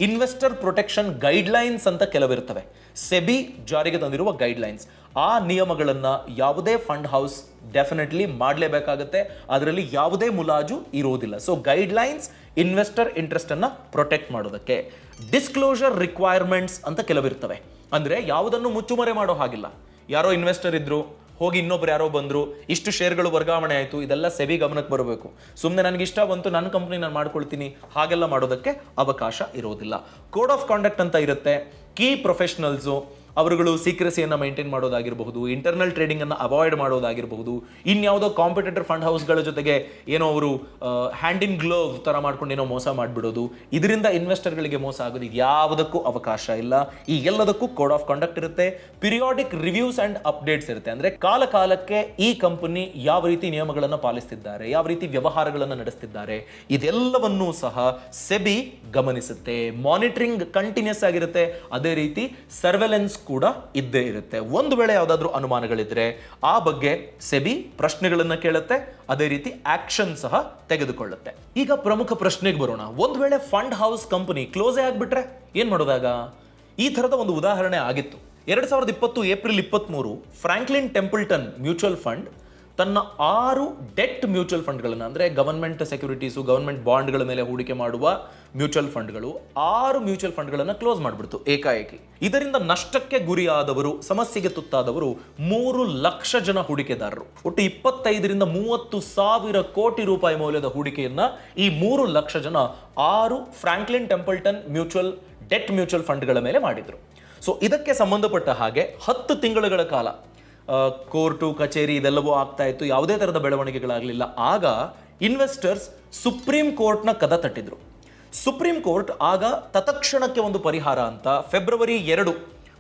[SPEAKER 1] ಇನ್ವೆಸ್ಟರ್ ಪ್ರೊಟೆಕ್ಷನ್ ಗೈಡ್ಲೈನ್ಸ್ ಅಂತ ಕೆಲವಿರ್ತವೆ, ಸೆಬಿ ಜಾರಿಗೆ ತಂದಿರುವ ಗೈಡ್ಲೈನ್ಸ್. ಆ ನಿಯಮಗಳನ್ನು ಯಾವುದೇ ಫಂಡ್ ಹೌಸ್ ಡೆಫಿನೆಟ್ಲಿ ಮಾಡಲೇಬೇಕಾಗತ್ತೆ. ಅದರಲ್ಲಿ ಯಾವುದೇ ಮುಲಾಜು ಇರೋದಿಲ್ಲ. ಸೊ ಗೈಡ್ಲೈನ್ಸ್ ಇನ್ವೆಸ್ಟರ್ ಇಂಟ್ರೆಸ್ಟ್ ಅನ್ನು ಪ್ರೊಟೆಕ್ಟ್ ಮಾಡೋದಕ್ಕೆ. ಡಿಸ್ಕ್ಲೋಷರ್ ರಿಕ್ವೈರ್ಮೆಂಟ್ಸ್ ಅಂತ ಕೆಲವಿರ್ತವೆ. ಅಂದರೆ ಯಾವುದನ್ನು ಮುಚ್ಚುಮರೆ ಮಾಡೋ ಹಾಗಿಲ್ಲ. ಯಾರೋ ಇನ್ವೆಸ್ಟರ್ ಇದ್ರು, ಹೋಗಿ ಇನ್ನೊಬ್ರು ಯಾರೋ ಬಂದರು, ಇಷ್ಟು ಶೇರ್ಗಳು ವರ್ಗಾವಣೆ ಆಯಿತು, ಇದೆಲ್ಲ ಸೆಬಿ ಗಮನಕ್ಕೆ ಬರಬೇಕು. ಸುಮ್ಮನೆ ನನಗೆ ಇಷ್ಟ ಬಂತು, ನನ್ನ ಕಂಪ್ನಿ ನಾನು ಮಾಡ್ಕೊಳ್ತೀನಿ, ಹಾಗೆಲ್ಲ ಮಾಡೋದಕ್ಕೆ ಅವಕಾಶ ಇರೋದಿಲ್ಲ. ಕೋಡ್ ಆಫ್ ಕಾಂಡಕ್ಟ್ ಅಂತ ಇರುತ್ತೆ. ಕೀ ಪ್ರೊಫೆಷನಲ್ಸು ಅವರುಗಳು ಸೀಕ್ರೆಸಿಯನ್ನು ಮೈಂಟೈನ್ ಮಾಡೋದಾಗಿರಬಹುದು, ಇಂಟರ್ನಲ್ ಟ್ರೇಡಿಂಗನ್ನು ಅವಾಯ್ಡ್ ಮಾಡೋದಾಗಿರಬಹುದು, ಇನ್ಯಾವುದೋ ಕಾಂಪಿಟೇಟರ್ ಫಂಡ್ ಹೌಸ್ಗಳ ಜೊತೆಗೆ ಏನೋ ಅವರು ಹ್ಯಾಂಡ್ ಇನ್ ಗ್ಲೋವ್ ಥರ ಮಾಡ್ಕೊಂಡು ಏನೋ ಮೋಸ ಮಾಡಿಬಿಡೋದು, ಇದರಿಂದ ಇನ್ವೆಸ್ಟರ್ಗಳಿಗೆ ಮೋಸ ಆಗೋದು ಯಾವುದಕ್ಕೂ ಅವಕಾಶ ಇಲ್ಲ. ಈ ಎಲ್ಲದಕ್ಕೂ ಕೋಡ್ ಆಫ್ ಕಾಂಡಕ್ಟ್ ಇರುತ್ತೆ. ಪಿರಿಯಾಡಿಕ್ ರಿವ್ಯೂಸ್ ಆ್ಯಂಡ್ ಅಪ್ಡೇಟ್ಸ್ ಇರುತ್ತೆ. ಅಂದರೆ ಕಾಲ ಕಾಲಕ್ಕೆ ಈ ಕಂಪನಿ ಯಾವ ರೀತಿ ನಿಯಮಗಳನ್ನು ಪಾಲಿಸ್ತಿದ್ದಾರೆ, ಯಾವ ರೀತಿ ವ್ಯವಹಾರಗಳನ್ನು ನಡೆಸ್ತಿದ್ದಾರೆ, ಇದೆಲ್ಲವನ್ನೂ ಸಹ ಸೆಬಿ ಗಮನಿಸುತ್ತೆ. ಮಾನಿಟರಿಂಗ್ ಕಂಟಿನ್ಯೂಸ್ ಆಗಿರುತ್ತೆ. ಅದೇ ರೀತಿ ಸರ್ವೆಲೆನ್ಸ್ ಕೂಡ ಇದ್ದೇ ಇರುತ್ತೆ. ಒಂದು ವೇಳೆ ಯಾವುದಾದ್ರೂ ಅನುಮಾನಗಳಿದ್ರೆ ಆ ಬಗ್ಗೆ ಸೆಬಿ ಪ್ರಶ್ನೆಗಳನ್ನು ಕೇಳುತ್ತೆ, ಅದೇ ರೀತಿ ಆಕ್ಷನ್ ಸಹ ತೆಗೆದುಕೊಳ್ಳುತ್ತೆ. ಈಗ ಪ್ರಮುಖ ಪ್ರಶ್ನೆಗೆ ಬರೋಣ. ಒಂದು ವೇಳೆ ಫಂಡ್ ಹೌಸ್ ಕಂಪನಿ ಕ್ಲೋಸೇ ಆಗಿಬಿಟ್ರೆ ಏನ್ ಮಾಡೋದಾಗ? ಈ ಥರದ ಒಂದು ಉದಾಹರಣೆ ಆಗಿತ್ತು. 2020 April 23 Franklin Templeton mutual fund ತನ್ನ 6 ಡೆಟ್ ಮ್ಯೂಚುವಲ್ ಫಂಡ್ಗಳನ್ನು, ಅಂದರೆ ಗವರ್ಮೆಂಟ್ ಸೆಕ್ಯೂರಿಟೀಸು, ಗವರ್ಮೆಂಟ್ ಬಾಂಡ್ಗಳ ಮೇಲೆ ಹೂಡಿಕೆ ಮಾಡುವ ಮ್ಯೂಚುವಲ್ ಫಂಡ್ಗಳು, 6 ಮ್ಯೂಚುವಲ್ ಫಂಡ್ಗಳನ್ನು ಕ್ಲೋಸ್ ಮಾಡಿಬಿಡ್ತು ಏಕಾಏಕಿ. ಇದರಿಂದ ನಷ್ಟಕ್ಕೆ ಗುರಿಯಾದವರು, ಸಮಸ್ಯೆಗೆ ತುತ್ತಾದವರು 3 ಲಕ್ಷ ಜನ ಹೂಡಿಕೆದಾರರು. ಒಟ್ಟು 25ರಿಂದ 30 ಸಾವಿರ ಕೋಟಿ ರೂಪಾಯಿ ಮೌಲ್ಯದ ಹೂಡಿಕೆಯನ್ನ ಈ 3 ಲಕ್ಷ ಜನ 6 ಫ್ರಾಂಕ್ಲಿನ್ ಟೆಂಪಲ್ಟನ್ ಡೆಟ್ ಮ್ಯೂಚುವಲ್ ಫಂಡ್ಗಳ ಮೇಲೆ ಮಾಡಿದ್ರು. ಸೊ ಇದಕ್ಕೆ ಸಂಬಂಧಪಟ್ಟ ಹಾಗೆ 10 ತಿಂಗಳುಗಳ ಕಾಲ ಕೋರ್ಟು ಕಚೇರಿ ಇದೆಲ್ಲವೂ ಆಗ್ತಾ ಇತ್ತು, ಯಾವುದೇ ಥರದ ಬೆಳವಣಿಗೆಗಳಾಗಲಿಲ್ಲ. ಆಗ ಇನ್ವೆಸ್ಟರ್ಸ್ ಸುಪ್ರೀಂ ಕೋರ್ಟ್ನ ಕದ ತಟ್ಟಿದ್ರು. ಸುಪ್ರೀಂ ಕೋರ್ಟ್ ಆಗ ತತ್ಕ್ಷಣಕ್ಕೆ ಒಂದು ಪರಿಹಾರ ಅಂತ ಫೆಬ್ರವರಿ 2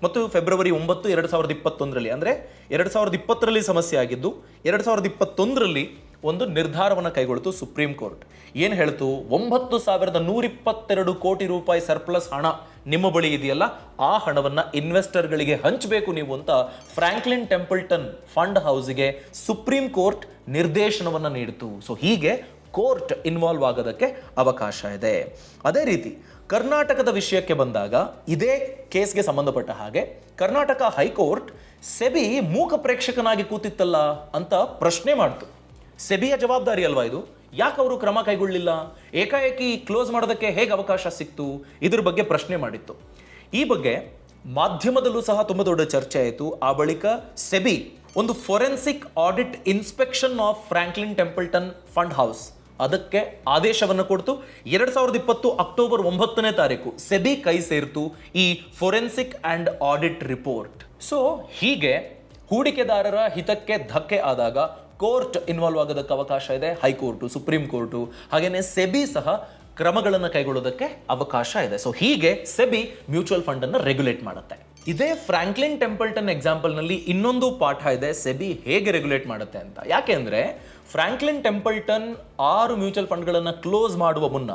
[SPEAKER 1] ಮತ್ತು ಫೆಬ್ರವರಿ 9, 2021ರಲ್ಲಿ, ಅಂದರೆ 2020ರಲ್ಲಿ ಸಮಸ್ಯೆ ಆಗಿದ್ದು 2021ರಲ್ಲಿ ಒಂದು ನಿರ್ಧಾರವನ್ನು ಕೈಗೊಳ್ತು ಸುಪ್ರೀಂ ಕೋರ್ಟ್. ಏನು ಹೇಳ್ತು? 9,122 ಕೋಟಿ ರೂಪಾಯಿ ಸರ್ಪ್ಲಸ್ ಹಣ ನಿಮ್ಮ ಬಳಿ ಇದೆಯಲ್ಲ, ಆ ಹಣವನ್ನು ಇನ್ವೆಸ್ಟರ್ಗಳಿಗೆ ಹಂಚಬೇಕು ನೀವು ಅಂತ Franklin Templeton fund ಹೌಸ್ಗೆ supreme court ನಿರ್ದೇಶನವನ್ನು ನೀಡಿತು. ಸೊ ಹೀಗೆ ಕೋರ್ಟ್ ಇನ್ವಾಲ್ವ್ ಆಗೋದಕ್ಕೆ ಅವಕಾಶ ಇದೆ. ಅದೇ ರೀತಿ ಕರ್ನಾಟಕದ ವಿಷಯಕ್ಕೆ ಬಂದಾಗ ಇದೇ ಕೇಸ್ಗೆ ಸಂಬಂಧಪಟ್ಟ ಹಾಗೆ ಕರ್ನಾಟಕ ಹೈಕೋರ್ಟ್ ಸೆಬಿ ಮೂಕ ಪ್ರೇಕ್ಷಕನಾಗಿ ಕೂತಿತ್ತಲ್ಲ ಅಂತ ಪ್ರಶ್ನೆ ಮಾಡ್ತು. ಸೆಬಿಯ ಜವಾಬ್ದಾರಿ ಅಲ್ವಾ ಇದು? ಯಾಕೆ ಅವರು ಕ್ರಮ ಕೈಗೊಳ್ಳಲಿಲ್ಲ? ಏಕಾಏಕಿ ಕ್ಲೋಸ್ ಮಾಡೋದಕ್ಕೆ ಹೇಗೆ ಅವಕಾಶ ಸಿಕ್ತು? ಇದ್ರ ಬಗ್ಗೆ ಪ್ರಶ್ನೆ ಮಾಡಿತ್ತು. ಈ ಬಗ್ಗೆ ಮಾಧ್ಯಮದಲ್ಲೂ ಸಹ ತುಂಬ ದೊಡ್ಡ ಚರ್ಚೆ ಆಯಿತು. ಆ ಬಳಿಕ ಸೆಬಿ ಒಂದು forensic audit inspection of Franklin Templeton fund house ಅದಕ್ಕೆ ಆದೇಶವನ್ನು ಕೊಡ್ತು. 2020 ಅಕ್ಟೋಬರ್ 9ನೇ ತಾರೀಕು ಸೆಬಿ ಕೈ ಸೇರ್ತು ಈ forensic and audit report. So ಹೀಗೆ ಹೂಡಿಕೆದಾರರ ಹಿತಕ್ಕೆ ಧಕ್ಕೆ ಆದಾಗ ಕೋರ್ಟ್ ಇನ್ವಾಲ್ವ್ ಆಗೋದಕ್ಕೆ ಅವಕಾಶ ಇದೆ. ಹೈಕೋರ್ಟು, ಸುಪ್ರೀಂ ಕೋರ್ಟು, ಹಾಗೇನೆ ಸೆಬಿ ಸಹ ಕ್ರಮಗಳನ್ನು ಕೈಗೊಳ್ಳೋದಕ್ಕೆ ಅವಕಾಶ ಇದೆ. ಸೊ ಹೀಗೆ ಸೆಬಿ ಮ್ಯೂಚುವಲ್ ಫಂಡ್ ಅನ್ನು ರೆಗ್ಯುಲೇಟ್ ಮಾಡುತ್ತೆ. ಇದೇ ಫ್ರಾಂಕ್ಲಿನ್ ಟೆಂಪಲ್ಟನ್ ಎಕ್ಸಾಂಪಲ್ನಲ್ಲಿ ಇನ್ನೊಂದು ಪಾಠ ಇದೆ, ಸೆಬಿ ಹೇಗೆ ರೆಗ್ಯುಲೇಟ್ ಮಾಡುತ್ತೆ ಅಂತ. ಯಾಕೆ ಅಂದರೆ ಫ್ರಾಂಕ್ಲಿನ್ ಟೆಂಪಲ್ಟನ್ 6 ಮ್ಯೂಚುವಲ್ ಫಂಡ್ಗಳನ್ನು ಕ್ಲೋಸ್ ಮಾಡುವ ಮುನ್ನ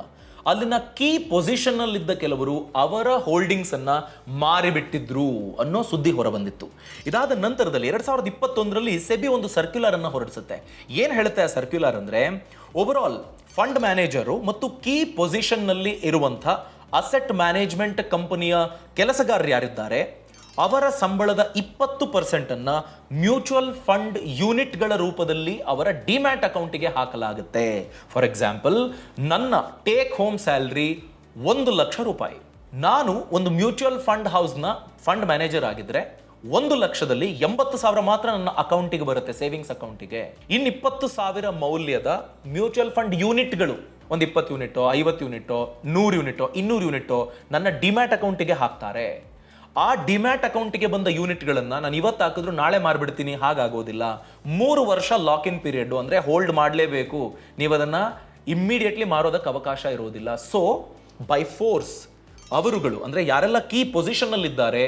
[SPEAKER 1] ಅಲ್ಲಿನ ಕೀ ಪೊಸಿಷನ್ನಲ್ಲಿದ್ದ ಕೆಲವರು ಅವರ ಹೋಲ್ಡಿಂಗ್ಸನ್ನು ಮಾರಿಬಿಟ್ಟಿದ್ರು ಅನ್ನೋ ಸುದ್ದಿ ಹೊರಬಂದಿತ್ತು. ಇದಾದ ನಂತರದಲ್ಲಿ 2021ರಲ್ಲಿ ಸೆಬಿ ಒಂದು ಸರ್ಕ್ಯುಲರ್ ಅನ್ನು ಹೊರಡಿಸುತ್ತೆ. ಏನು ಹೇಳುತ್ತೆ ಆ ಸರ್ಕ್ಯುಲರ್ ಅಂದರೆ, ಓವರಾಲ್ ಫಂಡ್ ಮ್ಯಾನೇಜರು ಮತ್ತು ಕೀ ಪೊಸಿಷನ್ನಲ್ಲಿ ಇರುವಂಥ ಅಸೆಟ್ ಮ್ಯಾನೇಜ್ಮೆಂಟ್ ಕಂಪನಿಯ ಕೆಲಸಗಾರರು ಯಾರಿದ್ದಾರೆ ಅವರ ಸಂಬಳದ 20% ಮ್ಯೂಚುವಲ್ ಫಂಡ್ ಯೂನಿಟ್ಗಳ ರೂಪದಲ್ಲಿ ಅವರ ಡಿಮ್ಯಾಟ್ ಅಕೌಂಟಿಗೆ ಹಾಕಲಾಗುತ್ತೆ. ಫಾರ್ ಎಕ್ಸಾಂಪಲ್, ನನ್ನ ಟೇಕ್ ಹೋಮ್ ಸ್ಯಾಲ್ರಿ 1 ಲಕ್ಷ ರೂಪಾಯಿ. ನಾನು ಒಂದು ಮ್ಯೂಚುವಲ್ ಫಂಡ್ ಹೌಸ್ನ ಫಂಡ್ ಮ್ಯಾನೇಜರ್ ಆಗಿದ್ರೆ 1 ಲಕ್ಷದಲ್ಲಿ 80,000 ಮಾತ್ರ ನನ್ನ ಅಕೌಂಟಿಗೆ ಬರುತ್ತೆ, ಸೇವಿಂಗ್ಸ್ ಅಕೌಂಟಿಗೆ. ಇನ್ನು 20,000 ಮೌಲ್ಯದ ಮ್ಯೂಚುವಲ್ ಫಂಡ್ ಯೂನಿಟ್ಗಳು, ಒಂದು 20 ಯೂನಿಟೋ 50 ಯೂನಿಟೋ 100 ಯೂನಿಟೋ 200 ಯೂನಿಟೋ ನನ್ನ ಡಿಮ್ಯಾಟ್ ಅಕೌಂಟಿಗೆ ಹಾಕ್ತಾರೆ. ಆ ಡಿಮ್ಯಾಟ್ ಅಕೌಂಟಿಗೆ ಬಂದ ಯೂನಿಟ್ಗಳನ್ನು ನಾನು ಇವತ್ತು ಹಾಕಿದ್ರು ನಾಳೆ ಮಾರ್ಬಿಡ್ತೀನಿ, ಹಾಗಾಗೋದಿಲ್ಲ. 3 ವರ್ಷ ಲಾಕ್ ಇನ್ ಪೀರಿಯಡ್, ಅಂದರೆ ಹೋಲ್ಡ್ ಮಾಡಲೇಬೇಕು. ನೀವು ಅದನ್ನು ಇಮ್ಮಿಡಿಯೇಟ್ಲಿ ಮಾರೋದಕ್ಕೆ ಅವಕಾಶ ಇರೋದಿಲ್ಲ. ಸೊ ಬೈ ಫೋರ್ಸ್ ಅವರುಗಳು, ಅಂದರೆ ಯಾರೆಲ್ಲ ಕೀ ಪೊಸಿಷನ್ನಲ್ಲಿದ್ದಾರೆ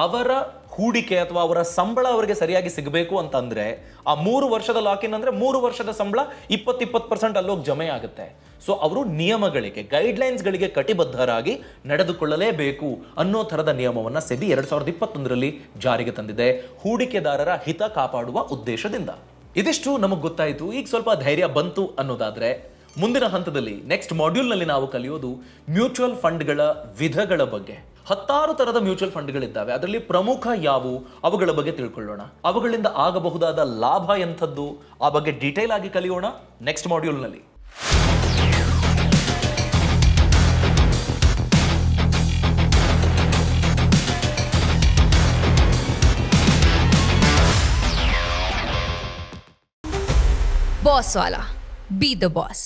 [SPEAKER 1] ಅವರ ಹೂಡಿಕೆ ಅಥವಾ ಅವರ ಸಂಬಳ ಅವರಿಗೆ ಸರಿಯಾಗಿ ಸಿಗಬೇಕು ಅಂತಂದರೆ ಆ 3 ವರ್ಷದ ಲಾಕಿನ್ ಅಂದರೆ 3 ವರ್ಷದ ಸಂಬಳ 20% ಅಲ್ಲೋಗಿ ಜಮೆ ಆಗುತ್ತೆ. ಸೊ ಅವರು ನಿಯಮಗಳಿಗೆ, ಗೈಡ್ಲೈನ್ಸ್ಗಳಿಗೆ ಕಟಿಬದ್ಧರಾಗಿ ನಡೆದುಕೊಳ್ಳಲೇಬೇಕು ಅನ್ನೋ ಥರದ ನಿಯಮವನ್ನು ಸೆಬಿ 2021ರಲ್ಲಿ ಜಾರಿಗೆ ತಂದಿದೆ, ಹೂಡಿಕೆದಾರರ ಹಿತ ಕಾಪಾಡುವ ಉದ್ದೇಶದಿಂದ. ಇದಿಷ್ಟು ನಮಗೆ ಗೊತ್ತಾಯಿತು. ಈಗ ಸ್ವಲ್ಪ ಧೈರ್ಯ ಬಂತು ಅನ್ನೋದಾದರೆ ಮುಂದಿನ ಹಂತದಲ್ಲಿ ನೆಕ್ಸ್ಟ್ ಮಾಡ್ಯೂಲ್ನಲ್ಲಿ ನಾವು ಕಲಿಯೋದು ಮ್ಯೂಚುವಲ್ ಫಂಡ್ಗಳ ವಿಧಗಳ ಬಗ್ಗೆ. 16 ಥರದ ಮ್ಯೂಚುವಲ್ ಫಂಡ್ಗಳಿದ್ದಾವೆ. ಅದರಲ್ಲಿ ಪ್ರಮುಖ ಯಾವುವು ಅವುಗಳ ಬಗ್ಗೆ ತಿಳ್ಕೊಳ್ಳೋಣ. ಅವುಗಳಿಂದ ಆಗಬಹುದಾದ ಲಾಭ ಎಂಥದ್ದು ಆ ಬಗ್ಗೆ ಡೀಟೇಲ್ ಆಗಿ ಕಲಿಯೋಣ ನೆಕ್ಸ್ಟ್ ಮಾಡ್ಯೂಲ್ನಲ್ಲಿ.
[SPEAKER 2] Boss Wala. Be the boss.